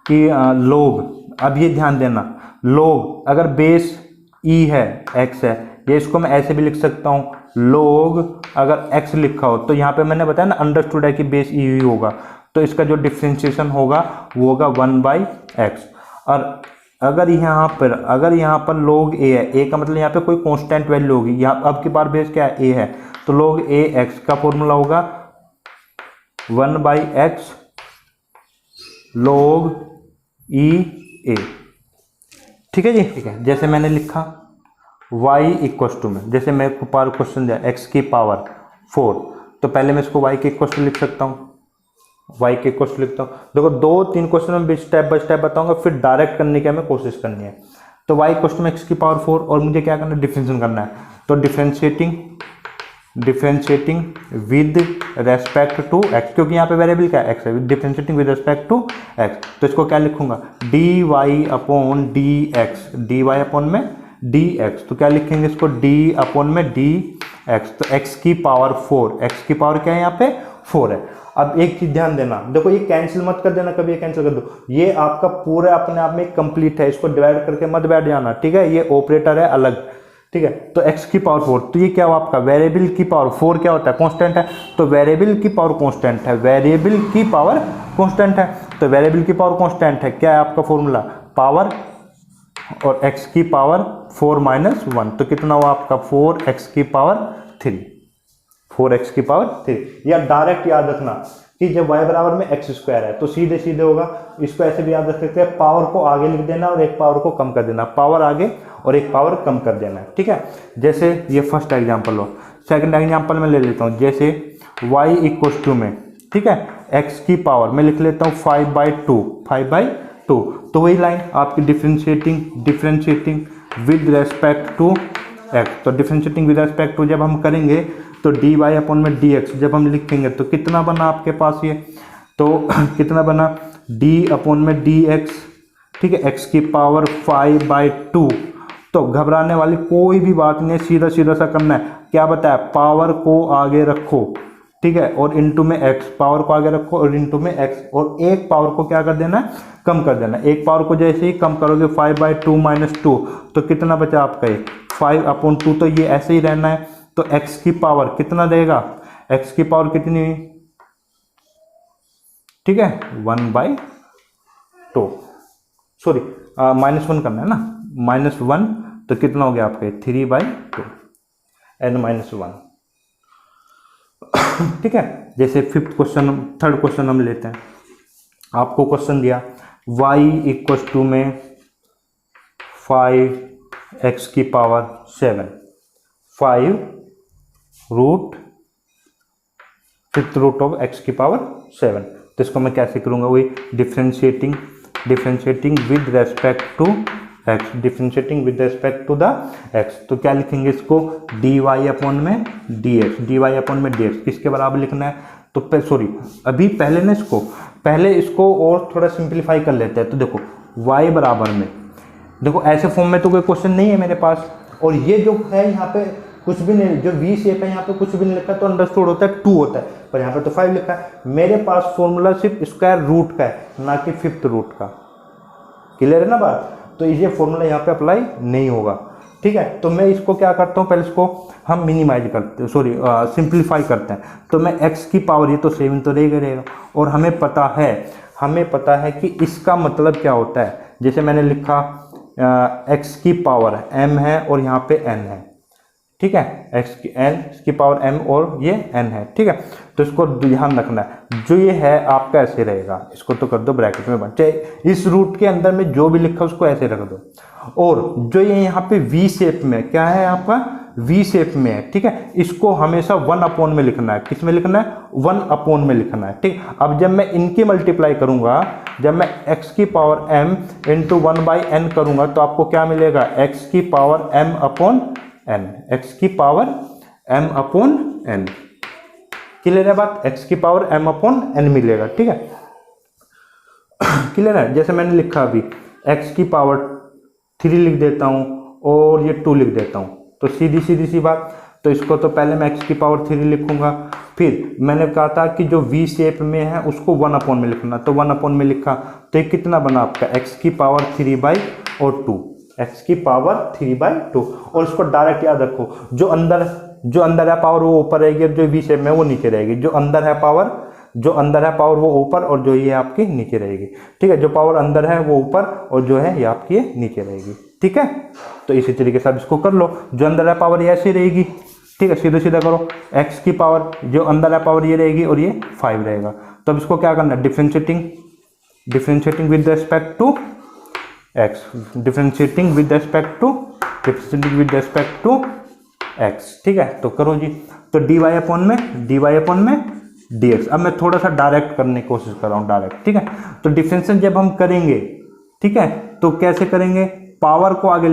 कि लोग, अब ये ध्यान देना, लोग अगर बेस ई है एक्स है, ये इसको मैं ऐसे भी लिख सकता हूँ, लोग अगर एक्स लिखा हो तो यहाँ पे मैंने बताया ना अंडरस्टूड है कि बेस ई ही होगा, तो इसका जो डिफरेंशिएशन होगा वो होगा 1/x। और अगर यहाँ पर log a है, a का मतलब यहाँ पे कोई कांस्टेंट वैल्यू होगी, यहाँ अब की बार बेस क्या है a है, तो log a x का फॉर्मूला होगा 1/x log e a, ठीक है जी, ठीक है। जैसे मैंने लिखा y इक्वस टू में, जैसे मेरे को पावर क्वेश्चन दिया x की पावर 4, तो पहले मैं इसको y के इक्वस टू लिख सकता हूँ, y के इक्वल टू लिखता हूँ। देखो 2-3 क्वेश्चन में स्टेप बाय स्टेप बताऊंगा, फिर डायरेक्ट करने की हमें कोशिश करनी है। तो y इक्वल टू x की पावर 4, और मुझे क्या करना है, डिफरेंशिएशन करना है, तो differentiating with respect to x, क्योंकि यहाँ पे वेरिएबल क्या है x है, differentiating with respect to x, तो इसको क्या लिखूंगा dy अपॉन dx, तो क्या लिखेंगे इसको d अपॉन में dx, तो x की पावर 4, x की पावर क्या है यहाँ पे 4 है। अब एक चीज ध्यान देना, देखो ये कैंसिल मत कर देना, कभी ये कैंसिल कर दो, ये आपका पूरा अपने आप में कंप्लीट है, इसको डिवाइड करके मत बैठ जाना, ठीक है, ये ऑपरेटर है अलग, ठीक है। तो x की पावर 4, तो ये क्या हुआ आपका वेरिएबल की पावर 4 क्या होता है कांस्टेंट है, तो वेरिएबल की पावर कांस्टेंट है, वेरिएबल की पावर कांस्टेंट है, तो वेरिएबल की पावर कांस्टेंट है, क्या है आपका फॉर्मूला पावर और x की पावर 4 माइनस 1, तो कितना हुआ आपका 4x की पावर 3, 4x की पावर 3। या डायरेक्ट याद रखना कि जब y बराबर में x स्क्वायर है तो सीधे सीधे होगा, इसको ऐसे भी याद रख सकते हैं, पावर को आगे लिख देना और एक पावर को कम कर देना, पावर आगे और एक पावर कम कर देना है, ठीक है। जैसे ये फर्स्ट एग्जांपल हो, सेकंड एग्जांपल में ले लेता हूँ, जैसे y इक्वल टू में, ठीक है, x की पावर मैं लिख लेता हूँ 5/2, 5/2, तो वही लाइन आपकी differentiating with respect to x, तो डिफरेंशिएटिंग विद रेस्पेक्ट टू जब हम करेंगे तो dy अपॉन में dx जब हम लिखेंगे तो कितना बना आपके पास ये, तो कितना बना d अपॉन में dx, ठीक है, x की पावर 5/2। तो घबराने वाली कोई भी बात नहीं है, सीधा सीधा सा करना है, क्या बताया पावर को आगे रखो, ठीक है, और इनटू में x, पावर को आगे रखो और इनटू में x, और एक पावर को क्या कर देना है कम कर देना है। एक पावर को जैसे ही कम करोगे 5/2 माइनस 2, तो कितना बचा आपका ये 5/2, तो ये ऐसे ही रहना है, तो x की पावर कितना देगा, x की पावर कितनी हुई, ठीक है 1/2, सॉरी -1 करना है ना, -1, तो कितना हो गया आपका 3/2 n-1, ठीक है। जैसे थर्ड क्वेश्चन हम लेते हैं, आपको क्वेश्चन दिया y इक्वल टू में 5x की power 7, 5th root of x की पावर 7, तो इसको मैं कैसे करूंगा, वही differentiating with respect to x, differentiating with respect to the x, तो क्या लिखेंगे इसको dy अपॉन में dx, किसके बराबर लिखना है, तो सॉरी अभी पहले इसको और थोड़ा सिंप्लीफाई कर लेते हैं। तो देखो y बराबर में, देखो ऐसे फॉर्म में तो कोई क्वेश्चन नहीं है मेरे पास, और ये जो है यहाँ पे कुछ भी नहीं, जो वी शेप है यहाँ पे कुछ भी नहीं लिखा, तो अंडरस्टूड होता है 2 होता है, पर यहाँ पे तो 5 लिखा है। मेरे पास फॉर्मूला सिर्फ स्क्वायर रूट का है, ना कि 5th रूट का, क्लियर है ना बात, तो ये फॉर्मूला यहाँ पे अप्लाई नहीं होगा, ठीक है। तो मैं इसको क्या करता हूँ, पहले इसको हम मिनिमाइज करते हैं, सॉरी सिंप्लीफाई करते हैं, तो मैं x की पावर, ये तो 7 तो रहेगा, और हमें पता है कि इसका मतलब क्या होता है, जैसे मैंने लिखा x की पावर m है और यहाँ पे n है, ठीक है, x की पावर m और ये n है, ठीक है। तो इसको ध्यान रखना है, जो ये है आपका ऐसे रहेगा, इसको तो कर दो ब्रैकेट में बंद, चाहे इस रूट के अंदर में जो भी लिखा उसको ऐसे रख दो, और जो ये यहाँ पे v शेप में क्या है आपका v शेप में है, ठीक है, इसको हमेशा 1 अपॉन में लिखना है, किस में लिखना है 1 अपॉन में लिखना है, ठीक। अब जब मैं इनकी मल्टीप्लाई करूंगा, जब मैं x की पावर m इंटू 1/n करूंगा, तो आपको क्या मिलेगा x की power m upon n, x की power m upon n, clear है बात, x की पावर m अपॉन n मिलेगा, ठीक है, क्लियर है। जैसे मैंने लिखा अभी x की पावर 3 लिख देता हूँ और ये 2 लिख देता हूँ, तो सीधी सी बात, तो इसको तो पहले मैं x की पावर 3 लिखूंगा, फिर मैंने कहा था कि जो v शेप में है उसको 1 अपॉन में लिखना, तो 1 अपॉन में लिखा, तो ये कितना बना आपका x की पावर 3/2, x की पावर 3/2, और इसको डायरेक्ट याद रखो, जो अंदर है पावर वो ऊपर रहेगी, और जो v शेप में वो नीचे रहेगी, जो अंदर है पावर वो ऊपर, और जो ये आपकी नीचे रहेगी, ठीक है, जो पावर अंदर है वो ऊपर और जो है ये आपकी नीचे रहेगी, ठीक है। तो इसी तरीके से आप इसको कर लो, जो अंदर है पावर ये ऐसी रहेगी, ठीक है, सीधा करो, x की पावर जो अंदर है पावर ये रहेगी और ये 5 रहेगा, तो अब इसको क्या करना है differentiating with respect to x, differentiating with respect to x, ठीक है। तो करो जी, तो dy अपॉन में dx, अब मैं थोड़ा सा डायरेक्ट करने की कोशिश कर रहा हूँ, डायरेक्ट, ठीक है। तो डिफरेंशिएशन जब हम करेंगे, ठीक है, तो कैसे करेंगे, पावर को आगे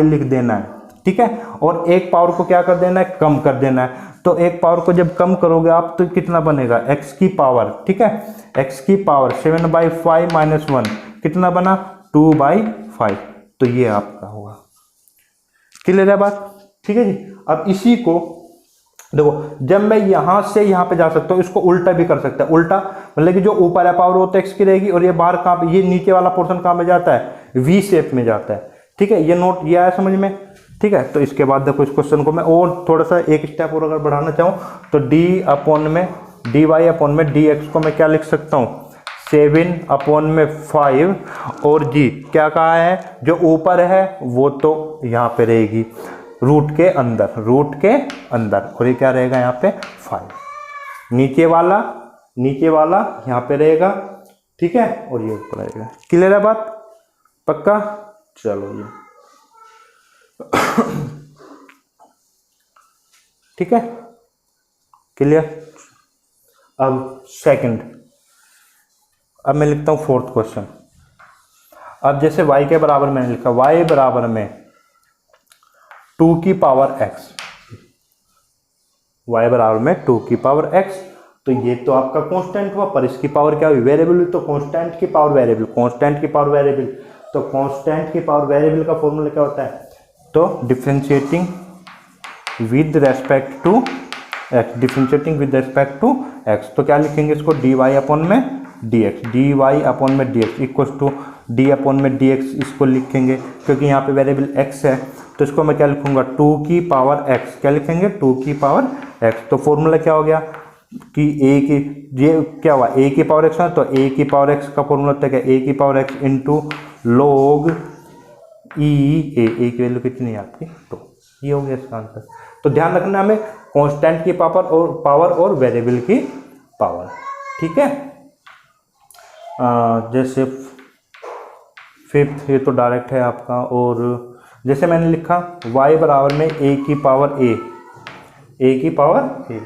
लिख देना है, ठीक है, और एक पावर को क्या कर देना है कम कर देना है, तो एक पावर को जब कम करोगे आप तो कितना बनेगा x की पावर, ठीक है, x की पावर 7/5 माइनस 1 कितना बना 2/5, तो ये आपका होगा, क्लियर है बात, ठीक है जी। अब इसी को देखो, जब मैं यहां से यहां पे जा सकता हूं, इसको उल्टा भी कर सकता है, उल्टा मतलब कि जो ऊपर है पावर वो तो x की रहेगी, और ये बाहर कहां पे, ये नीचे वाला पोर्शन कहां पे जाता है v शेप में जाता है, ठीक है, ये नोट ये आया समझ में। ठीक है। तो इसके बाद देखो इस क्वेश्चन को मैं और थोड़ा सा एक स्टेप और अगर बढ़ाना चाहूँ तो dy अपॉन में dx को मैं क्या लिख सकता हूँ 7 अपॉन में 5 और जी क्या कहा है जो ऊपर है वो तो यहाँ पे रहेगी रूट के अंदर और ये क्या रहेगा यहाँ पे 5, नीचे वाला यहाँ पे रहेगा, ठीक है, और ये ऊपर आएगा। क्लियर है बात, पक्का? चलो ये ठीक है, क्लियर। अब सेकंड, अब मैं लिखता हूँ फोर्थ क्वेश्चन। अब जैसे y के बराबर मैंने लिखा y बराबर में 2 की पावर x, y बराबर में 2 की पावर x, तो ये तो आपका कांस्टेंट हुआ, पर इसकी पावर क्या हुई वेरिएबल हुई, तो कांस्टेंट की पावर वेरिएबल, तो कांस्टेंट की पावर वेरिएबल का फॉर्मूला क्या होता है, तो differentiating with respect to x, तो क्या लिखेंगे इसको dy अपॉन में dx equal to d upon में dx, इसको लिखेंगे क्योंकि यहाँ पे वेरिएबल x है, तो इसको मैं क्या लिखूंगा 2 की पावर x, क्या लिखेंगे 2 की पावर x। तो फॉर्मूला क्या हो गया कि ये क्या हुआ a की पावर x है, तो a की पावर x का फॉर्मूला होता है क्या a की power x into log a की वैल्यू कितनी है आपकी, तो ये हो गया इसका आंसर। तो ध्यान रखना हमें कांस्टेंट की पावर और वेरिएबल की पावर, ठीक है। जैसे फिफ्थ, ये तो डायरेक्ट है आपका, और जैसे मैंने लिखा y बराबर में a की पावर a,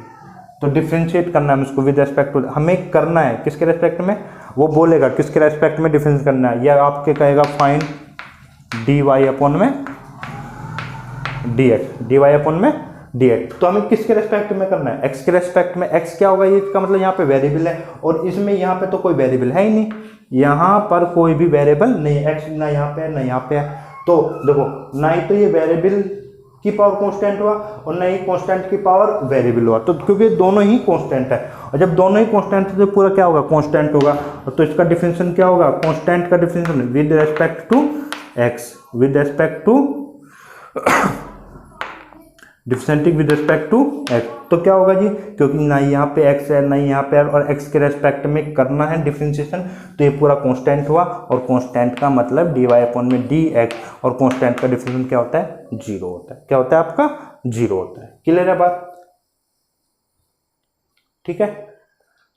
तो डिफ्रेंशिएट करना है इसको विद रेस्पेक्ट टू, हमें करना है किसके रेस्पेक्ट में, वो बोलेगा किसके रेस्पेक्ट में डिफरेंस करना है, या आपके कहेगा फाइंड dy अपॉन में dx, तो हमें किसके रेस्पेक्ट में करना है, x के रेस्पेक्ट में। x क्या होगा, ये इसका मतलब यहाँ पे वेरिएबल है, और इसमें यहाँ पे तो कोई वेरिएबल है ही नहीं, यहाँ पर कोई भी वेरिएबल नहीं है, x ना यहाँ पे है ना यहाँ पे है, तो देखो ना ही तो ये वेरिएबल की पावर कांस्टेंट हुआ और ना ही कांस्टेंट की पावर वेरिएबल हुआ, तो क्योंकि दोनों ही कांस्टेंट है, और जब दोनों ही कांस्टेंट है तो पूरा क्या होगा कांस्टेंट होगा, तो इसका डिफरेंशिएशन क्या होगा, कांस्टेंट का differentiation with respect to x, differentiating with respect to x, तो क्या होगा जी, क्योंकि ना यहाँ पे x है ना यहाँ पे है और x के रेस्पेक्ट में करना है डिफरेंशिएशन, तो ये पूरा कांस्टेंट हुआ, और कांस्टेंट का मतलब dy अपॉन में dx, और कांस्टेंट का डिफरेंशिएशन क्या होता है, 0 होता है। क्या होता है आपका, 0 होता है। क्लियर है बात, ठीक है।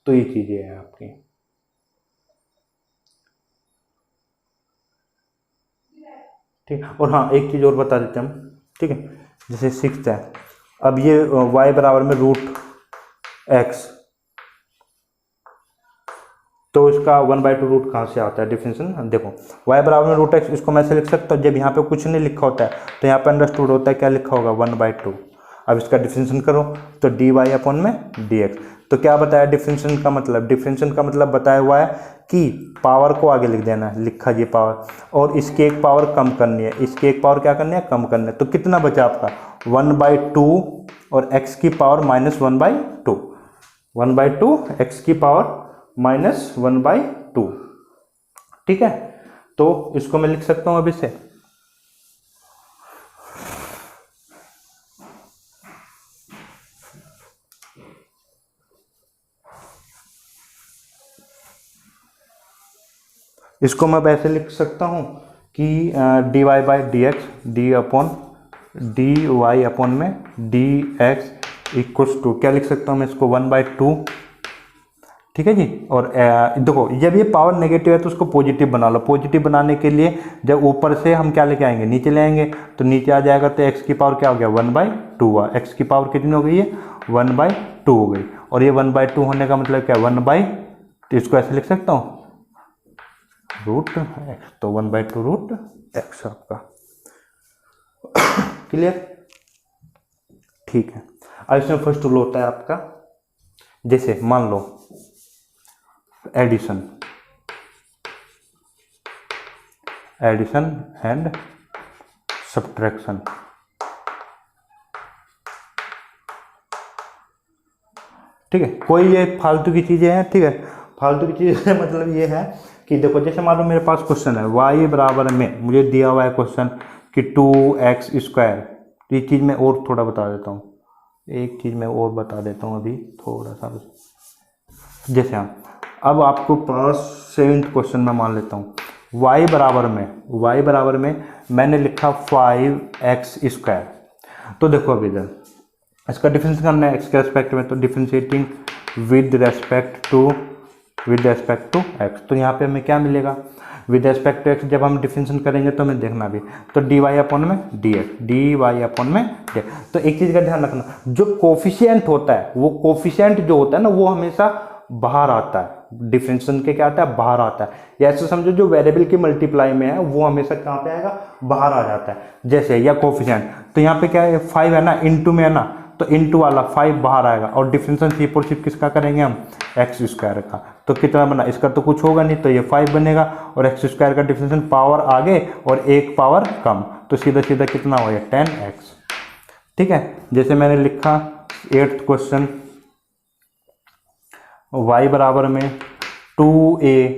तो ये चीजें हैं आपकी, ठीक। और हाँ एक चीज और बता देते हैं हम, ठीक है। जैसे सिक्स्थ है, अब ये y बराबर में √x, तो इसका 1/2 रूट कहाँ से आता है डिफरेंशिएशन, देखो y बराबर में √x, इसको मैं ऐसे लिख सकता हूँ, जब यहाँ पे कुछ नहीं लिखा होता है तो यहाँ पे अंडरस्टूड होता है क्या लिखा होगा 1/2। अब इसका डिफरेंशिएशन करो तो dy अपॉन में dx, तो क्या बताया डिफरेंशिएशन का मतलब, बताया हुआ है कि पावर को आगे लिख देना है, लिखा ये पावर, और इसकी एक पावर कम करनी है, इसकी एक पावर क्या करनी है, कम करनी है, तो कितना बचा आपका 1/2 और x की पावर -1/2, 1/2 x की पावर -1/2, ठीक है। तो इसको मैं लिख सकता हूँ अभी से, इसको मैं वैसे लिख सकता हूँ कि dy by dx, dy upon में dx इक्वल्स टू, क्या लिख सकता हूँ मैं इसको 1/2, ठीक है जी। और देखो जब ये पावर नेगेटिव है तो उसको पॉजिटिव बना लो, पॉजिटिव बनाने के लिए जब ऊपर से हम क्या लेके आएंगे, नीचे ले आएंगे, तो नीचे आ जाएगा तो x की पावर क्या हो गया 1/2 हुआ, x की पावर कितनी हो गई है 1/2 हो गई, और ये 1/2 होने का मतलब क्या 1/, तो इसको ऐसे लिख सकता हूँ √x, तो 1/2 √x आपका। क्लियर, ठीक है। अब इसमें फर्स्ट रूल होता है आपका, जैसे मान लो एडिशन एंड सब्ट्रैक्शन, ठीक है। कोई ये फालतू की चीजें हैं, ठीक है, फालतू की चीजें मतलब ये है कि देखो जैसे मान लो मेरे पास क्वेश्चन है y बराबर में, मुझे दिया हुआ है क्वेश्चन कि 2x²। ये चीज़ मैं और थोड़ा बता देता हूँ, एक चीज़ मैं और बता देता हूँ अभी थोड़ा सा। जैसे हम अब आपको पास 7th क्वेश्चन में मान लेता हूँ y बराबर में मैंने लिखा 5x²। तो देखो अभी इधर इसका डिफरेंस करना है x के रेस्पेक्ट में, तो differentiating with respect to x। तो यहाँ पे हमें क्या मिलेगा, विद रेस्पेक्ट टू x जब हम डिफरेंशिएशन करेंगे तो हमें देखना भी, तो dy/में dx। तो एक चीज़ का ध्यान रखना, जो कोफिशिएंट होता है वो कोफिशिएंट जो होता है ना वो हमेशा बाहर आता है, डिफरेंशिएशन के क्या आता है, बाहर आता है। या ऐसे समझो जो वेरिएबल की मल्टीप्लाई में है वो हमेशा कहाँ पे आएगा, बाहर आ जाता है। जैसे या कोफिशिएंट, तो यहाँ पे क्या है 5 है ना, इनटू में है ना, तो इनटू वाला 5 बाहर आएगा और डिफरेंशिएशन सिर्फ किसका करेंगे हम, x² का। तो कितना बना, इसका तो कुछ होगा नहीं, तो ये 5 बनेगा और x² का डिफरेंशिएशन पावर आगे और एक पावर कम, तो सीधा सीधा कितना हो गया 10x। ठीक है, जैसे मैंने लिखा 8th क्वेश्चन y बराबर में 2a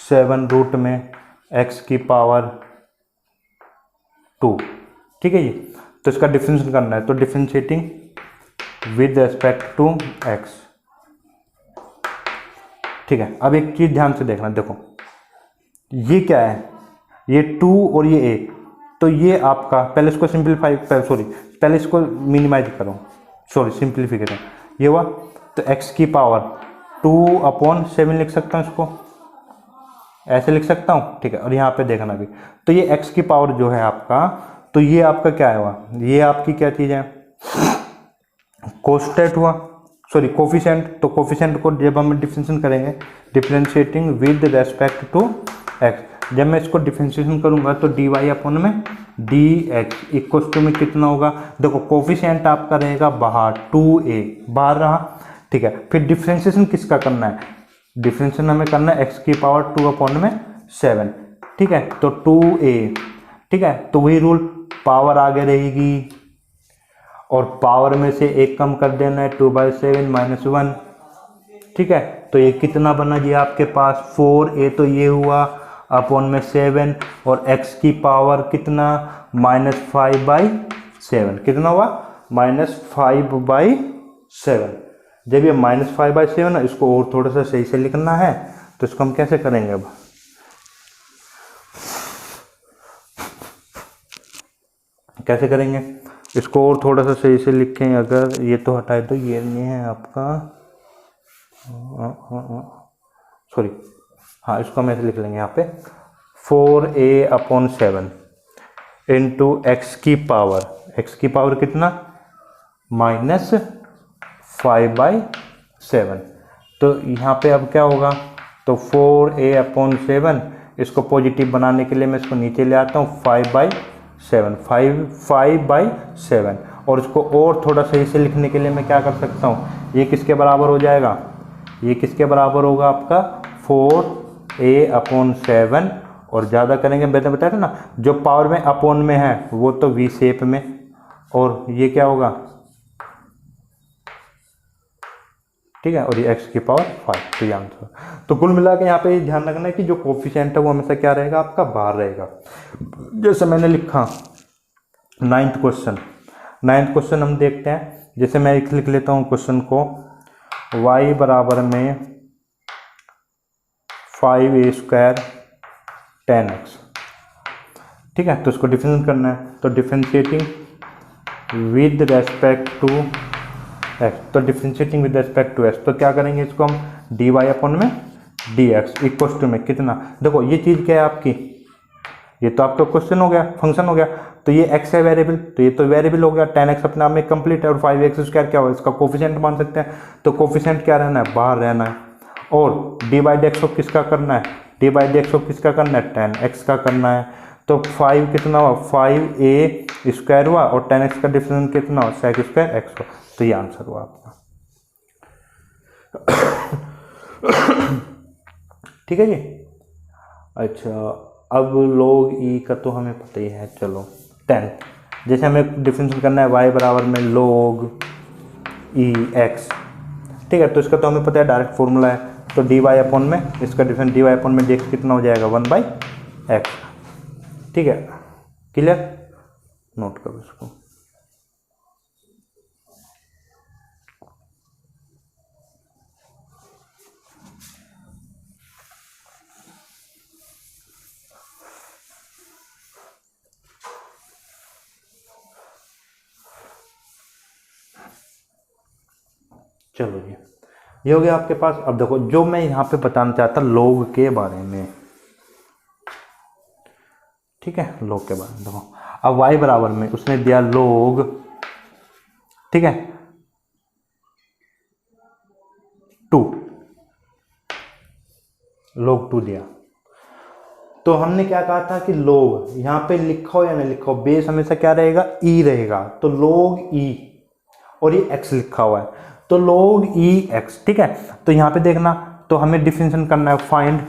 7 रूट में x की पावर 2। ठीक है जी, तो इसका डिफरेंशिएशन करना है, तो differentiating with respect to x। ठीक है, अब एक चीज ध्यान से देखना, देखो ये क्या है, ये 2 और ये a, तो ये आपका पहले इसको सिंप्लीफाई, पहले इसको मिनिमाइज करो, सिंप्लीफिकेशन ये हुआ, तो x की पावर 2/7 लिख सकता हूँ, इसको ऐसे लिख सकता हूँ। ठीक है, और यहाँ पे देखना भी, तो ये x की पावर जो है आपका, तो ये आपका क्या हुआ, ये आपकी क्या चीज़ है, कोस्टेट हुआ, कोफिशिएंट। तो कोफिशिएंट को जब हम डिफरेंशिएशन करेंगे, differentiating with respect to x, जब मैं इसको डिफरेंशिएशन करूंगा तो dy/में dx इक्वल टू में कितना होगा, देखो कोफिशिएंट आपका रहेगा बाहर, 2a बाहर रहा। ठीक है, फिर डिफरेंशिएशन किसका करना है, डिफरेंशिएशन हमें करना है x की पावर 2/7। ठीक है, तो 2a, ठीक है, तो वही रूल, पावर आगे रहेगी और पावर में से एक कम कर देना है, 2/7 -1। ठीक है, तो ये कितना बना जी आपके पास 4a, तो ये हुआ अपॉन में 7 और x की पावर कितना -5/7, कितना हुआ -5/7। जब ये -5/7 ना, इसको और थोड़ा सा सही से लिखना है, तो इसको हम कैसे करेंगे, अब कैसे करेंगे इसको और थोड़ा सा सही से लिखें, अगर ये तो हटाए तो ये नहीं है आपका, हाँ इसको हम ऐसे लिख लेंगे यहाँ पे 4a/7 इंटू x की पावर कितना -5/7। तो यहाँ पे अब क्या होगा, तो 4a/7, इसको पॉजिटिव बनाने के लिए मैं इसको नीचे ले आता हूँ 5/7, और इसको और थोड़ा सही से लिखने के लिए मैं क्या कर सकता हूँ, ये किसके बराबर हो जाएगा, ये किसके बराबर होगा आपका 4a/7, और ज़्यादा करेंगे, मैंने बताया था ना जो पावर में अपॉन में है वो तो वी शेप में, और ये क्या होगा, ठीक है, और ये x की पावर 5, तो ये आंसर। तो कुल मिला के यहाँ पे ध्यान रखना है कि जो कोफिशिएंट है वो हमेशा क्या रहेगा, आपका बाहर रहेगा। जैसे मैंने लिखा 9th क्वेश्चन हम देखते हैं, जैसे मैं एक लिख लेता हूँ क्वेश्चन को, y बराबर में 5a² 10x। ठीक है, तो इसको डिफरेंशिएट करना है, तो differentiating with respect to x, तो differentiating with respect to x, तो क्या करेंगे, इसको हम dy/में dx इक्वल टू में कितना, देखो ये चीज़ क्या है आपकी, ये तो आपका क्वेश्चन हो गया, फंक्शन हो गया, तो ये x है वेरिएबल, तो ये तो वेरिएबल हो गया, 10x अपने आप में कंप्लीट है, और 5x² क्या होगा, इसका कोफिशिएंट मान सकते हैं, तो कोफिशिएंट क्या रहना है, बाहर रहना है, और d/dx को किसका करना है, d/dx को किसका करना है, 10x का करना है, तो 5 कितना हुआ 5a² हुआ, और 10x का डिफरेंस कितना हुआ sec²x हुआ, तो ये आंसर हुआ आपका। ठीक है जी, अच्छा अब log e का तो हमें पता ही है, चलो 10, जैसे हमें डिफरेंशिएट करना है y बराबर में log e x। ठीक है, तो इसका तो हमें पता है डायरेक्ट फॉर्मूला है तो डी वाई अपॉन में इसका डिफरेंस डी वाई अपॉन में डी एक्स कितना हो जाएगा 1/x। ठीक है, क्लियर, नोट करो इसको। चलो जी, ये हो गया आपके पास। अब देखो जो मैं यहाँ पे बताना चाहता लोग के बारे में, ठीक है, लोग के बारे में देखो। अब y बराबर में उसने दिया लोग, ठीक है, 2, लोग 2 दिया। तो हमने क्या कहा था कि लोग यहाँ पे लिखो या नहीं लिखो, बेस हमेशा क्या रहेगा, ई रहेगा। तो लोग ई, और ये एक्स लिखा हुआ है, तो लोग ई एक्स, ठीक है। तो यहाँ पे देखना, तो हमें डिफरेंशिएट करना है, फाइंड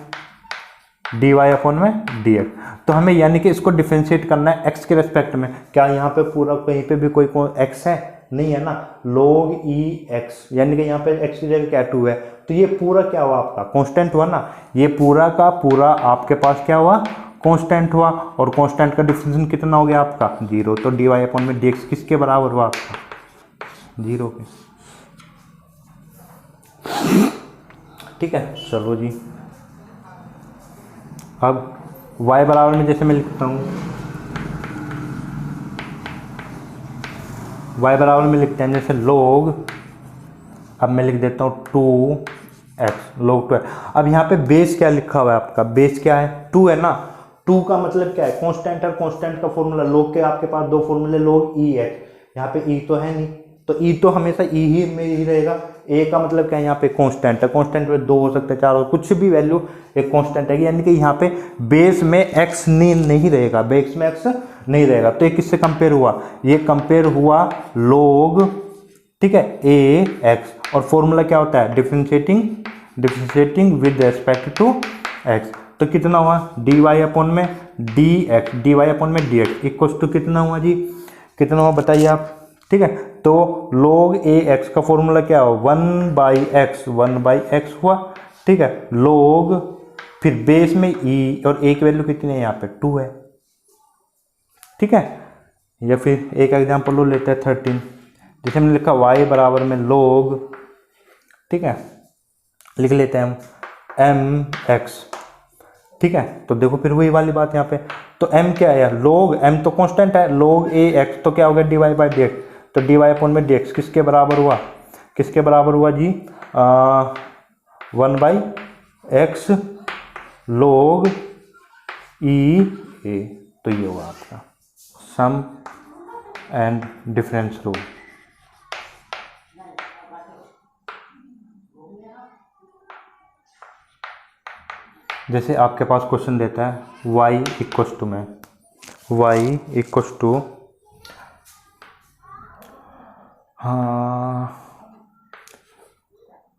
डी वाई अपॉन में डी एक्स। तो हमें यानी कि इसको डिफरेंशिएट करना है एक्स के रेस्पेक्ट में। क्या यहाँ पे पूरा कहीं पे भी कोई एक्स है, नहीं है ना। लोग ई एक्स यानी कि यहाँ पे एक्स की जगह क्या 2 है, तो ये पूरा क्या हुआ आपका कांस्टेंट हुआ ना। ये पूरा का पूरा आपके पास क्या हुआ, कांस्टेंट हुआ। और कांस्टेंट का डिफरेंशिएशन कितना हो गया आपका 0। तो डी वाई अपॉन में डी एक्स किसके बराबर हुआ आपका, 0 के। ठीक है, चलो जी। अब y बराबर में जैसे मैं लिखता हूँ, y बराबर में लिखते हैं जैसे लोग, अब मैं लिख देता हूँ 2x, लोग 2 है। अब यहाँ पे बेस क्या लिखा हुआ है आपका, बेस क्या है 2 है ना। 2 का मतलब क्या है, कांस्टेंट है, कांस्टेंट का फॉर्मूला। लोग के आपके पास 2 फॉर्मूले, लोग ई एक्स, यहाँ पे ई तो है नहीं, तो ई तो हमेशा ई ही में ही रहेगा। ए का मतलब क्या है, यहाँ पे कांस्टेंट है, कांस्टेंट में 2 हो सकते हैं, 4 हो, कुछ भी वैल्यू एक कांस्टेंट है, यानी कि यहाँ पे बेस में एक्स नहीं रहेगा, बेस में एक्स नहीं रहेगा। तो ये किससे कंपेयर हुआ, ये कंपेयर हुआ लोग, ठीक है, ए एक्स। और फॉर्मूला क्या होता है, differentiating with respect to x. तो कितना हुआ डी वाई अपॉन में D x, d Y upon में डी एक्स इक्वल टू कितना हुआ जी, कितना हुआ बताइए आप। ठीक है, तो log ए एक्स का फॉर्मूला क्या हो 1/x, 1/x हुआ। ठीक है, log फिर बेस में e, और ए की वैल्यू कितनी है यहाँ पे 2 है। ठीक है, या फिर एक एग्जांपल लो लेते हैं 13, जैसे हमने लिखा y बराबर में log, ठीक है, लिख लेते हैं हम mx। ठीक है, तो देखो फिर वही वाली बात यहाँ पे, तो m क्या है, log m तो कांस्टेंट है, log a x तो क्या हो गया dy बाई डी एक्स। तो डी वाई अपॉन में डी एक्स किसके बराबर हुआ, किसके बराबर हुआ जी 1/x log e a। तो ये हुआ आपका सम एंड डिफरेंस रूल। जैसे आपके पास क्वेश्चन देता है y इक्वस टू में y इक्वस टू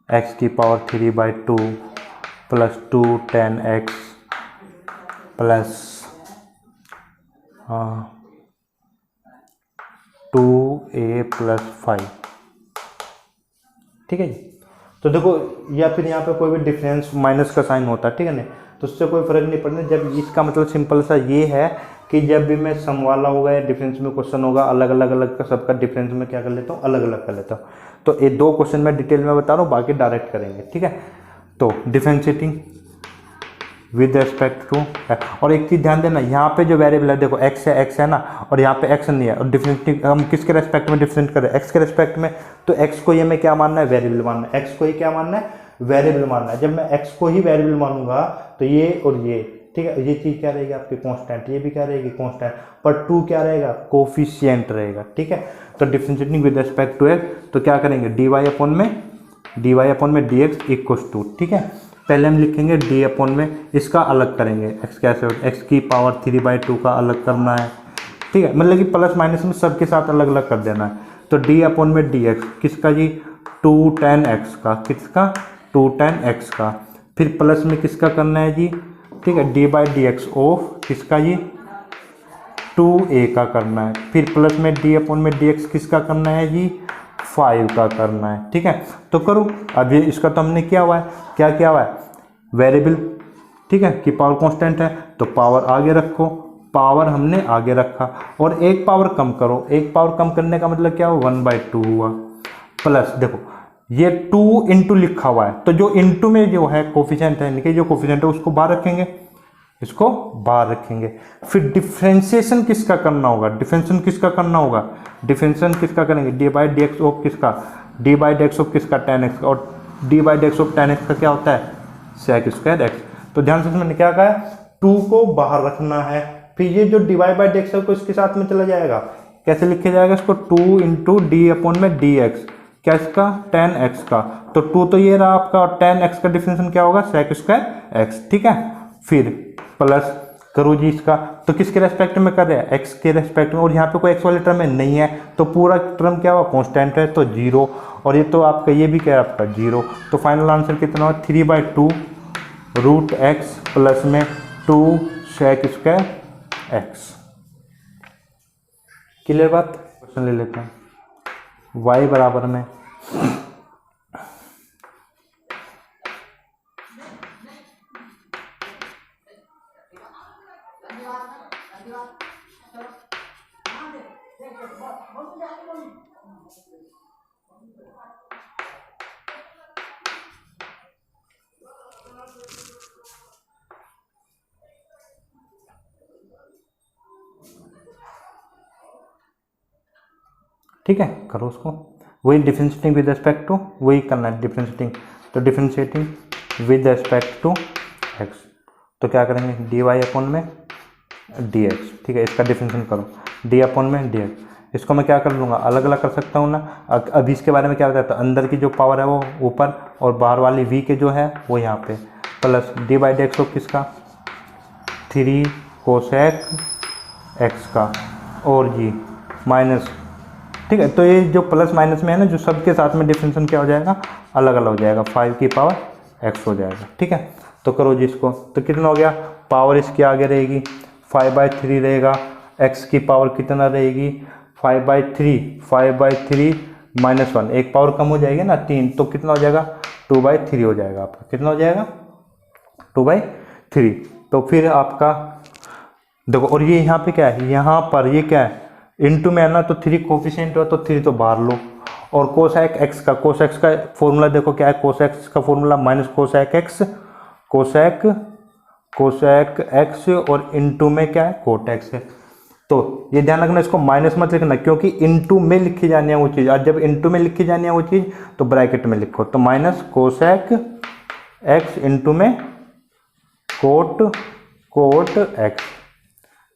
x की power 3/2 plus 2 10x plus 2a plus 5। ठीक है जी, तो देखो, या फिर यहाँ पे कोई भी डिफरेंस माइनस का साइन होता है, ठीक है ना, तो उससे कोई फर्क नहीं पड़ता। जब इसका मतलब सिंपल सा ये है कि जब भी मैं सम वाला होगा या डिफरेंस में क्वेश्चन होगा, अलग अलग का सबका डिफरेंस में क्या कर लेता हूँ, अलग अलग कर लेता हूँ। तो ये 2 क्वेश्चन मैं डिटेल में बता रहा हूँ, बाकी डायरेक्ट करेंगे। ठीक है, तो डिफरेंशिएटिंग विद रेस्पेक्ट टू, और एक चीज़ ध्यान देना, यहाँ पे जो वेरिएबल है देखो x है ना, और यहाँ पे x नहीं है, और डिफरेंशिएट हम किसके रेस्पेक्ट में डिफरेंट करें, x के रेस्पेक्ट में। तो x को ये मैं क्या मानना है, वेरिएबल मानना है, x को ही क्या मानना है, वेरिएबल मानना है। जब मैं x को ही वेरिएबल मानूंगा तो ये और ये, ठीक है, ये चीज़ क्या रहेगी आपकी कांस्टेंट, ये भी क्या रहेगी कांस्टेंट, पर 2 क्या रहेगा, कोफिशिएंट रहेगा। ठीक है, तो differentiating with respect to x, तो क्या करेंगे dy अपॉन में dx इक्वल्स टू, ठीक है, पहले हम लिखेंगे d अपॉन में, इसका अलग करेंगे, x कैसे, x की पावर 3/2 का अलग करना है। ठीक है, मतलब कि प्लस माइनस में सबके साथ अलग अलग कर देना है। तो d अपॉन में dx किसका जी 2 10x का, किसका 2 10x का, फिर प्लस में किसका करना है जी, ठीक है, d/dx ऑफ किसका जी 2a का करना है, फिर प्लस में d अपॉन में dx किसका करना है जी 5 का करना है। ठीक है, तो करो। अब ये इसका तो हमने किया हुआ है, क्या किया हुआ है, वेरिएबल, ठीक है, कि पावर कांस्टेंट है तो पावर आगे रखो, पावर हमने आगे रखा, और एक पावर कम करो। एक पावर कम करने का मतलब क्या हुआ, 1/2 हुआ। प्लस देखो ये 2 इंटू लिखा हुआ है, तो जो इंटू में जो है कोफिशिएंट है, इनके जो कोफिशिएंट है उसको बाहर रखेंगे, इसको बाहर रखेंगे। फिर डिफ्रेंशिएशन किसका करना होगा, डिफरेंशिएशन किसका करना होगा, डिफरेंशिएशन किसका करेंगे, d by d x of किसका, d by d x of किसका, tan x का, और d by d x of tan x का क्या होता है, sec स्क्वायर एक्स। तो ध्यान से मैंने क्या कहा है, 2 को बाहर रखना है। फिर ये जो डिवाइड बाई डी एक्स है को इसके साथ में चला जाएगा, कैसे लिखा जाएगा इसको, 2 इंटू डी अपॉन में डी एक्स, क्या इसका, tan x का, तो 2 तो ये रहा आपका, और tan x का डिफरेंशिएशन क्या होगा, sec स्क्वायर एक्स। ठीक है, फिर प्लस करो जी इसका, तो किसके रेस्पेक्ट में कर रहे हैं, x के रेस्पेक्ट में, और यहाँ पे कोई x वाले टर्म में नहीं है, तो पूरा टर्म क्या हुआ, कांस्टेंट है, तो 0, और ये तो आपका ये भी क्या है आपका 0, तो फाइनल आंसर कितना हुआ, 3/2 रूट एक्स प्लस में 2 sec स्क्वायर एक्स। क्लियर बात। क्वेश्चन ले लेते हैं, y बराबर में ठीक है, करो उसको, वही डिफरेंशिएटिंग विद रिस्पेक्ट टू, वही करना है डिफरेंशिएटिंग, तो differentiating with respect to x, तो क्या करेंगे, डी वाई अपॉन में डी एक्स। ठीक है, इसका डिफरेंशिएशन करो, डी अपॉन में डी एक्स, इसको मैं क्या कर लूँगा, अलग अलग कर सकता हूँ ना। अभी इसके बारे में क्या होता है, तो अंदर की जो पावर है वो ऊपर, और बाहर वाली वी के जो है वो यहाँ पे, plus D by d x of किसका, 3 कोसेक एक्स का, और जी माइनस। ठीक है, तो ये जो प्लस माइनस में है ना, जो सबके साथ में डिफरेंशिएशन क्या हो जाएगा, अलग अलग हो जाएगा, 5 की पावर x हो जाएगा। ठीक है, तो करो जी इसको, तो कितना हो गया, पावर इसके आगे रहेगी 5/3 रहेगा, x की पावर कितना रहेगी 5/3, 5/3 -1, एक पावर कम हो जाएगी ना 3, तो कितना हो जाएगा 2/3 हो जाएगा आपका, कितना हो जाएगा 2/3। तो फिर आपका देखो, और ये यहाँ पे क्या है, यहाँ पर ये क्या है, इनटू में है ना, तो 3 कोफिशिएंट हो तो 3 तो बाहर लो, और कोसेक एक्स का, कोसेक का फॉर्मूला देखो क्या है, कोसेक का formula minus cosec x, cosec x, और इनटू में क्या है, कोट एक्स है। तो ये ध्यान रखना, इसको माइनस मत लिखना, क्योंकि इनटू में लिखी जानी है वो चीज़, और जब इनटू में लिखी जानी है वो चीज़ तो ब्रैकेट में लिखो, तो माइनस कोसेक एक्स इनटू में कोट एक्स।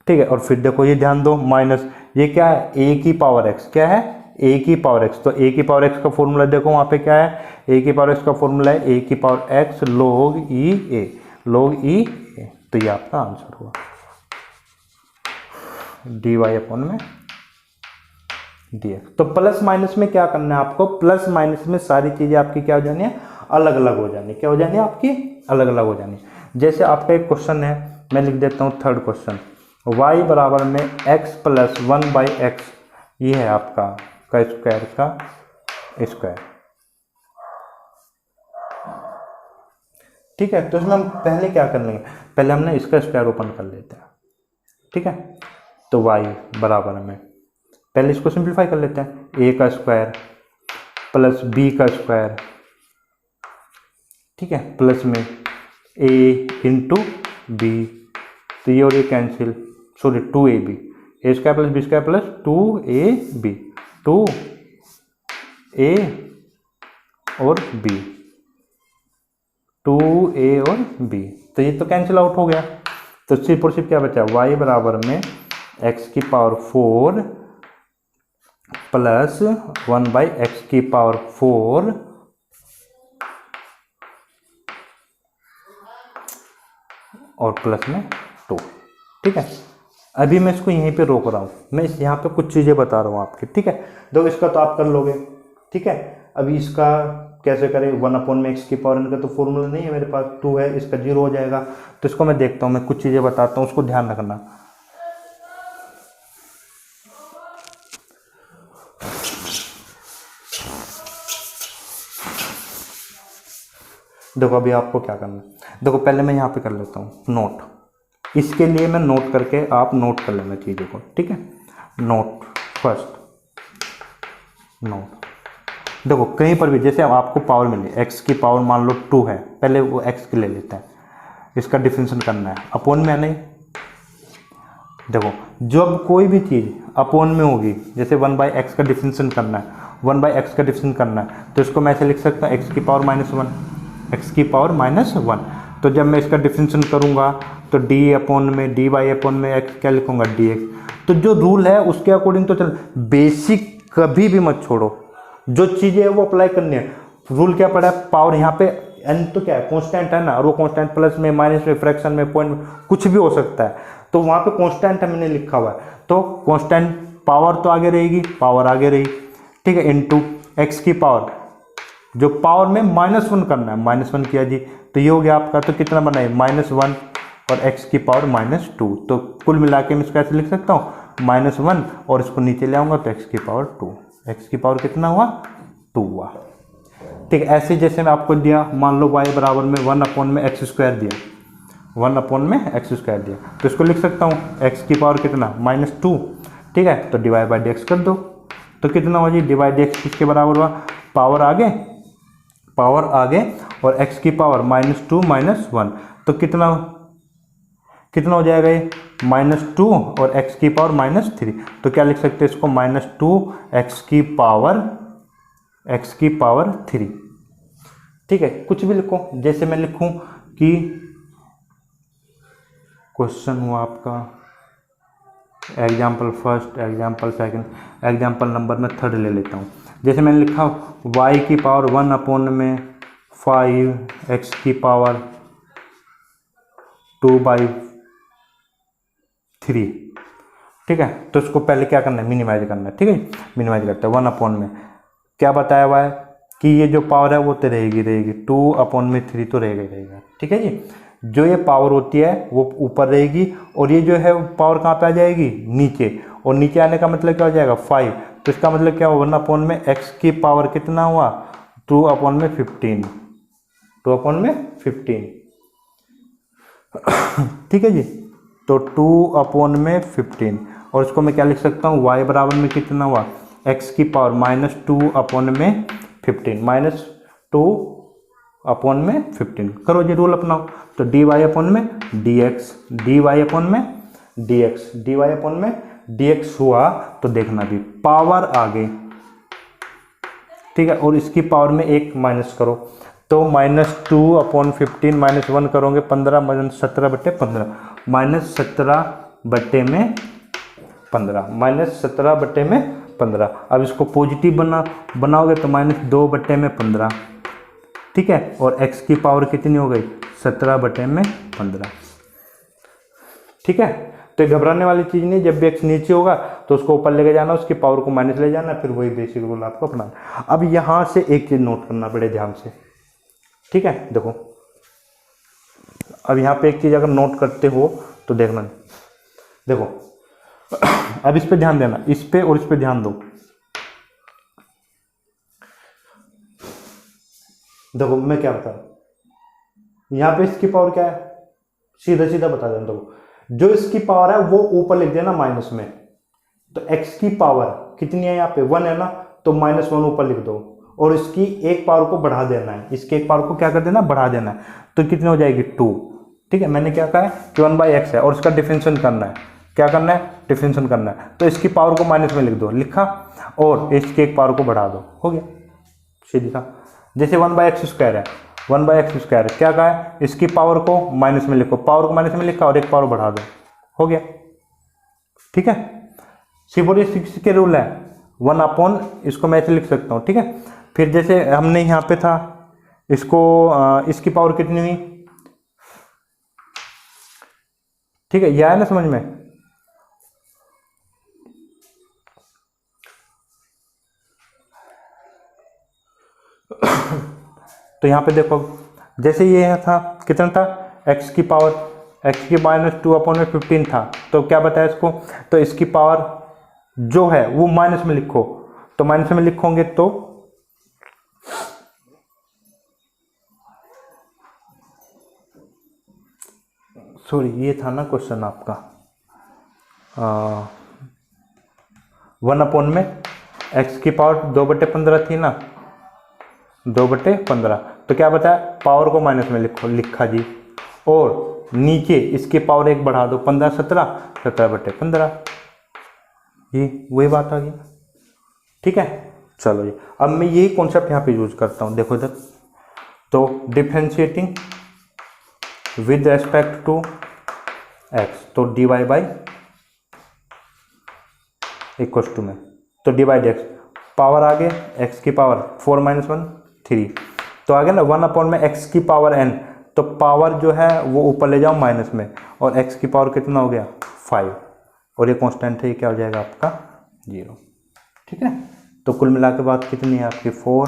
ठीक है, और फिर देखो ये ध्यान दो, माइनस ये क्या है, ए की पावर एक्स, क्या है, ए की पावर एक्स, तो ए की पावर एक्स का फॉर्मूला देखो वहाँ पे क्या है, ए की पावर एक्स का फॉर्मूला है ए की पावर एक्स log ई ए, log ई ए, तो ये आपका आंसर हुआ, डी वाई अपॉन में डी एक्स। तो प्लस माइनस में क्या करना है आपको, प्लस माइनस में सारी चीज़ें आपकी क्या हो जानी है, अलग अलग हो जानी, क्या हो जानी है आपकी, अलग अलग हो जानी। जैसे आपका एक क्वेश्चन है, मैं लिख देता हूँ थर्ड क्वेश्चन, y बराबर में x प्लस 1/x, ये है आपका का स्क्वायर का स्क्वायर। ठीक है, तो इसमें हम पहले क्या कर लेंगे, पहले हमने इसका स्क्वायर ओपन कर लेते हैं। ठीक है, तो y बराबर में पहले इसको सिंप्लीफाई कर लेते हैं, a का स्क्वायर प्लस b का स्क्वायर, ठीक है, प्लस में a इंटू बी, तो ये और ये cancel, sorry 2ab, a square plus b square plus 2ab, 2a और b, 2a और b, तो ये तो कैंसिल आउट हो गया, तो सिर्फ और सिर्फ क्या बचा, y बराबर में x की पावर 4 प्लस 1/x की पावर 4 और प्लस में 2। ठीक है, अभी मैं इसको यहीं पे रोक रहा हूँ, मैं यहाँ पे कुछ चीज़ें बता रहा हूँ आपके। ठीक है, देखो इसका तो आप कर लोगे। ठीक है, अभी इसका कैसे करें, 1/x की पावर n का तो फॉर्मूला नहीं है मेरे पास, 2 है, इसका 0 हो जाएगा, तो इसको मैं देखता हूँ, मैं कुछ चीज़ें बताता हूँ, उसको ध्यान रखना। देखो अभी आपको क्या करना है, देखो पहले मैं यहाँ पे कर लेता हूँ नोट, इसके लिए मैं नोट करके आप नोट कर लेना चीज़ों को, ठीक है। नोट फर्स्ट नोट, देखो कहीं पर भी जैसे आपको पावर मिले x की पावर मान लो 2 है, पहले वो x के ले लेते हैं, इसका डिफरेंशियल करना है, अपोन में नहीं। देखो जब कोई भी चीज़ अपोन में होगी, जैसे 1/x का डिफरेंशियल करना है, 1/x का डिफरेंशियल करना है, तो इसको मैं ऐसे लिख सकता हूँ x की पावर -1, x की पावर -1। तो जब मैं इसका डिफरेंशियल करूँगा तो dy/में x क्या लिखूँगा dx। तो जो रूल है उसके अकॉर्डिंग तो चल, बेसिक कभी भी मत छोड़ो, जो चीज़ें है वो अप्लाई करनी है। रूल क्या पड़ा है, पावर यहाँ पे n तो क्या है कांस्टेंट है ना, और वो कांस्टेंट प्लस में माइनस में फ्रैक्शन में पॉइंट में कुछ भी हो सकता है, तो वहाँ पे कांस्टेंट है मैंने लिखा हुआ है, तो कांस्टेंट पावर तो आगे रहेगी, पावर आगे रही, ठीक है, इनटू x की पावर, जो पावर में -1 करना है, -1 किया जी, तो ये हो गया आपका, तो कितना बना है -1 और x की पावर -2, तो कुल मिला के मैं इसको ऐसे लिख सकता हूँ -1 और इसको नीचे ले आऊँगा तो x की पावर 2, x की पावर कितना हुआ 2 हुआ, ठीक है। ऐसे जैसे मैं आपको दिया, मान लो y बराबर में 1/x² दिया, 1/x² दिया, तो इसको लिख सकता हूँ x की पावर कितना -2, ठीक है, तो dy/dx कर दो, तो कितना हुआ जी dy/dx किसके बराबर हुआ, पावर आगे और x की पावर -2 -1, तो कितना हो जाएगा ये -2 और x की पावर -3, तो क्या लिख सकते हैं इसको -2 x की पावर 3, ठीक है। कुछ भी लिखो, जैसे मैं लिखूं कि क्वेश्चन हुआ आपका example first, example second, example number में थर्ड ले लेता हूँ। जैसे मैंने लिखा y की पावर 1/5 x की पावर 2/3, ठीक है। तो इसको पहले क्या करना है, मिनिमाइज करना है, ठीक है, मिनिमाइज करते हैं 1 में क्या बताया हुआ है कि ये जो पावर है वो तो रहेगी 2/3 तो रहेगा, ठीक है जी। जो ये पावर होती है वो ऊपर रहेगी और ये जो है पावर कहाँ पे आ जाएगी, नीचे, और नीचे आने का मतलब क्या हो जाएगा 5, तो इसका मतलब क्या हुआ 1/में x की पावर कितना हुआ 2/15, 2/15, ठीक है जी। तो 2/15 और इसको मैं क्या लिख सकता हूँ y बराबर में कितना हुआ x की पावर -2/15 -2/15 करो जी रूल अपनाओ, तो dy/dx हुआ, तो देखना भी पावर आगे, ठीक है, और इसकी पावर में एक माइनस करो, तो -2/15 -1 करोगे 15 -17/15 -17/15 अब इसको पॉजिटिव बनाओगे तो -2/15, ठीक है, और x की पावर कितनी हो गई 17/15, ठीक है। तो घबराने वाली चीज़ नहीं, जब भी x नीचे होगा तो उसको ऊपर लेके जाना, उसकी पावर को माइनस ले जाना, फिर वही बेसिक रूल आपको अपनाना। अब यहाँ से एक चीज़ नोट करना पड़े ध्यान से, ठीक है। देखो अब यहाँ पे एक चीज़ अगर नोट करते हो तो देखना, देखो अब इस पे ध्यान देना, इस पे और इस पे ध्यान दो। देखो मैं क्या बता रहा हूँ, यहाँ पे इसकी पावर क्या है, सीधा बता देना। देखो जो इसकी पावर है वो ऊपर लिख देना माइनस में, तो x की पावर कितनी है यहाँ पे 1 है ना, तो -1 ऊपर लिख दो, और इसकी एक पावर को बढ़ा देना है, इसके एक पावर को क्या कर देना, बढ़ा देना है, तो कितनी हो जाएगी 2, ठीक है। मैंने क्या कहा है कि 1/x है और इसका डिफरेंशियल करना है, क्या करना है, डिफरेंशियल करना है, तो इसकी पावर को माइनस में लिख दो, लिखा, और इसके एक पावर को बढ़ा दो, हो गया सीधी सा। जैसे 1/x² है, 1/x² क्या कहा है, इसकी पावर को माइनस में लिखो, पावर को माइनस में लिखा और एक पावर बढ़ा दो, हो गया, ठीक है। सिंपल के रूल है 1/, इसको मैं ऐसे लिख सकता हूँ, ठीक है। फिर जैसे हमने यहाँ पे था इसको इसकी पावर कितनी हुई, ठीक है, यह है ना समझ में। तो यहाँ पे देखो जैसे ये था कितना था, x की पावर -2/15 था, तो क्या बताया इसको, तो इसकी पावर जो है वो माइनस में लिखो, तो माइनस में लिखोगे तो सॉरी ये था ना क्वेश्चन आपका 1 में x की पावर 2/15 थी ना, 2/15। तो क्या बताया, पावर को माइनस में लिखा जी, और नीचे इसकी पावर 1 बढ़ा दो, 15 17, 17/15, ये वही बात आ गई। ठीक है, चलो जी अब मैं यही कॉन्सेप्ट यहाँ पे यूज करता हूँ, देखो इधर। तो differentiating with respect to x, तो dy बाई इक्वल टू में, तो डी बाई एक्स, पावर आ गया x की पावर 4 - 1 3, तो आ गया ना 1 में x की पावर n, तो पावर जो है वो ऊपर ले जाओ माइनस में, और x की पावर कितना हो गया 5, और ये कांस्टेंट है, ये क्या हो जाएगा आपका 0। ठीक है, तो कुल मिला के बात कितनी है आपकी 4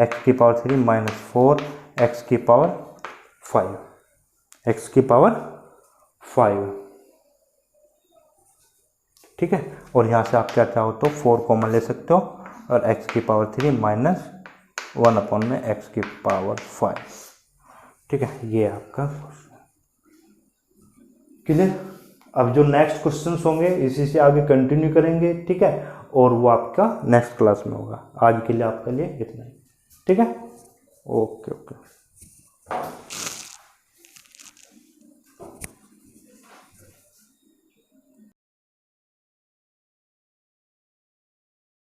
x की पावर 3 माइनस 4 x की पावर 5, x की पावर 5। ठीक है, और यहाँ से आप क्या चाहो तो 4 कॉमन ले सकते हो, और x की पावर 3 माइनस 1 में x की पावर 5। ठीक है, ये आपका क्लियर। अब जो नेक्स्ट क्वेश्चंस होंगे इसी से आगे कंटिन्यू करेंगे। ठीक है, और वो आपका नेक्स्ट क्लास में होगा। आज के लिए आपके लिए इतना ही। ठीक है, ओके ओके।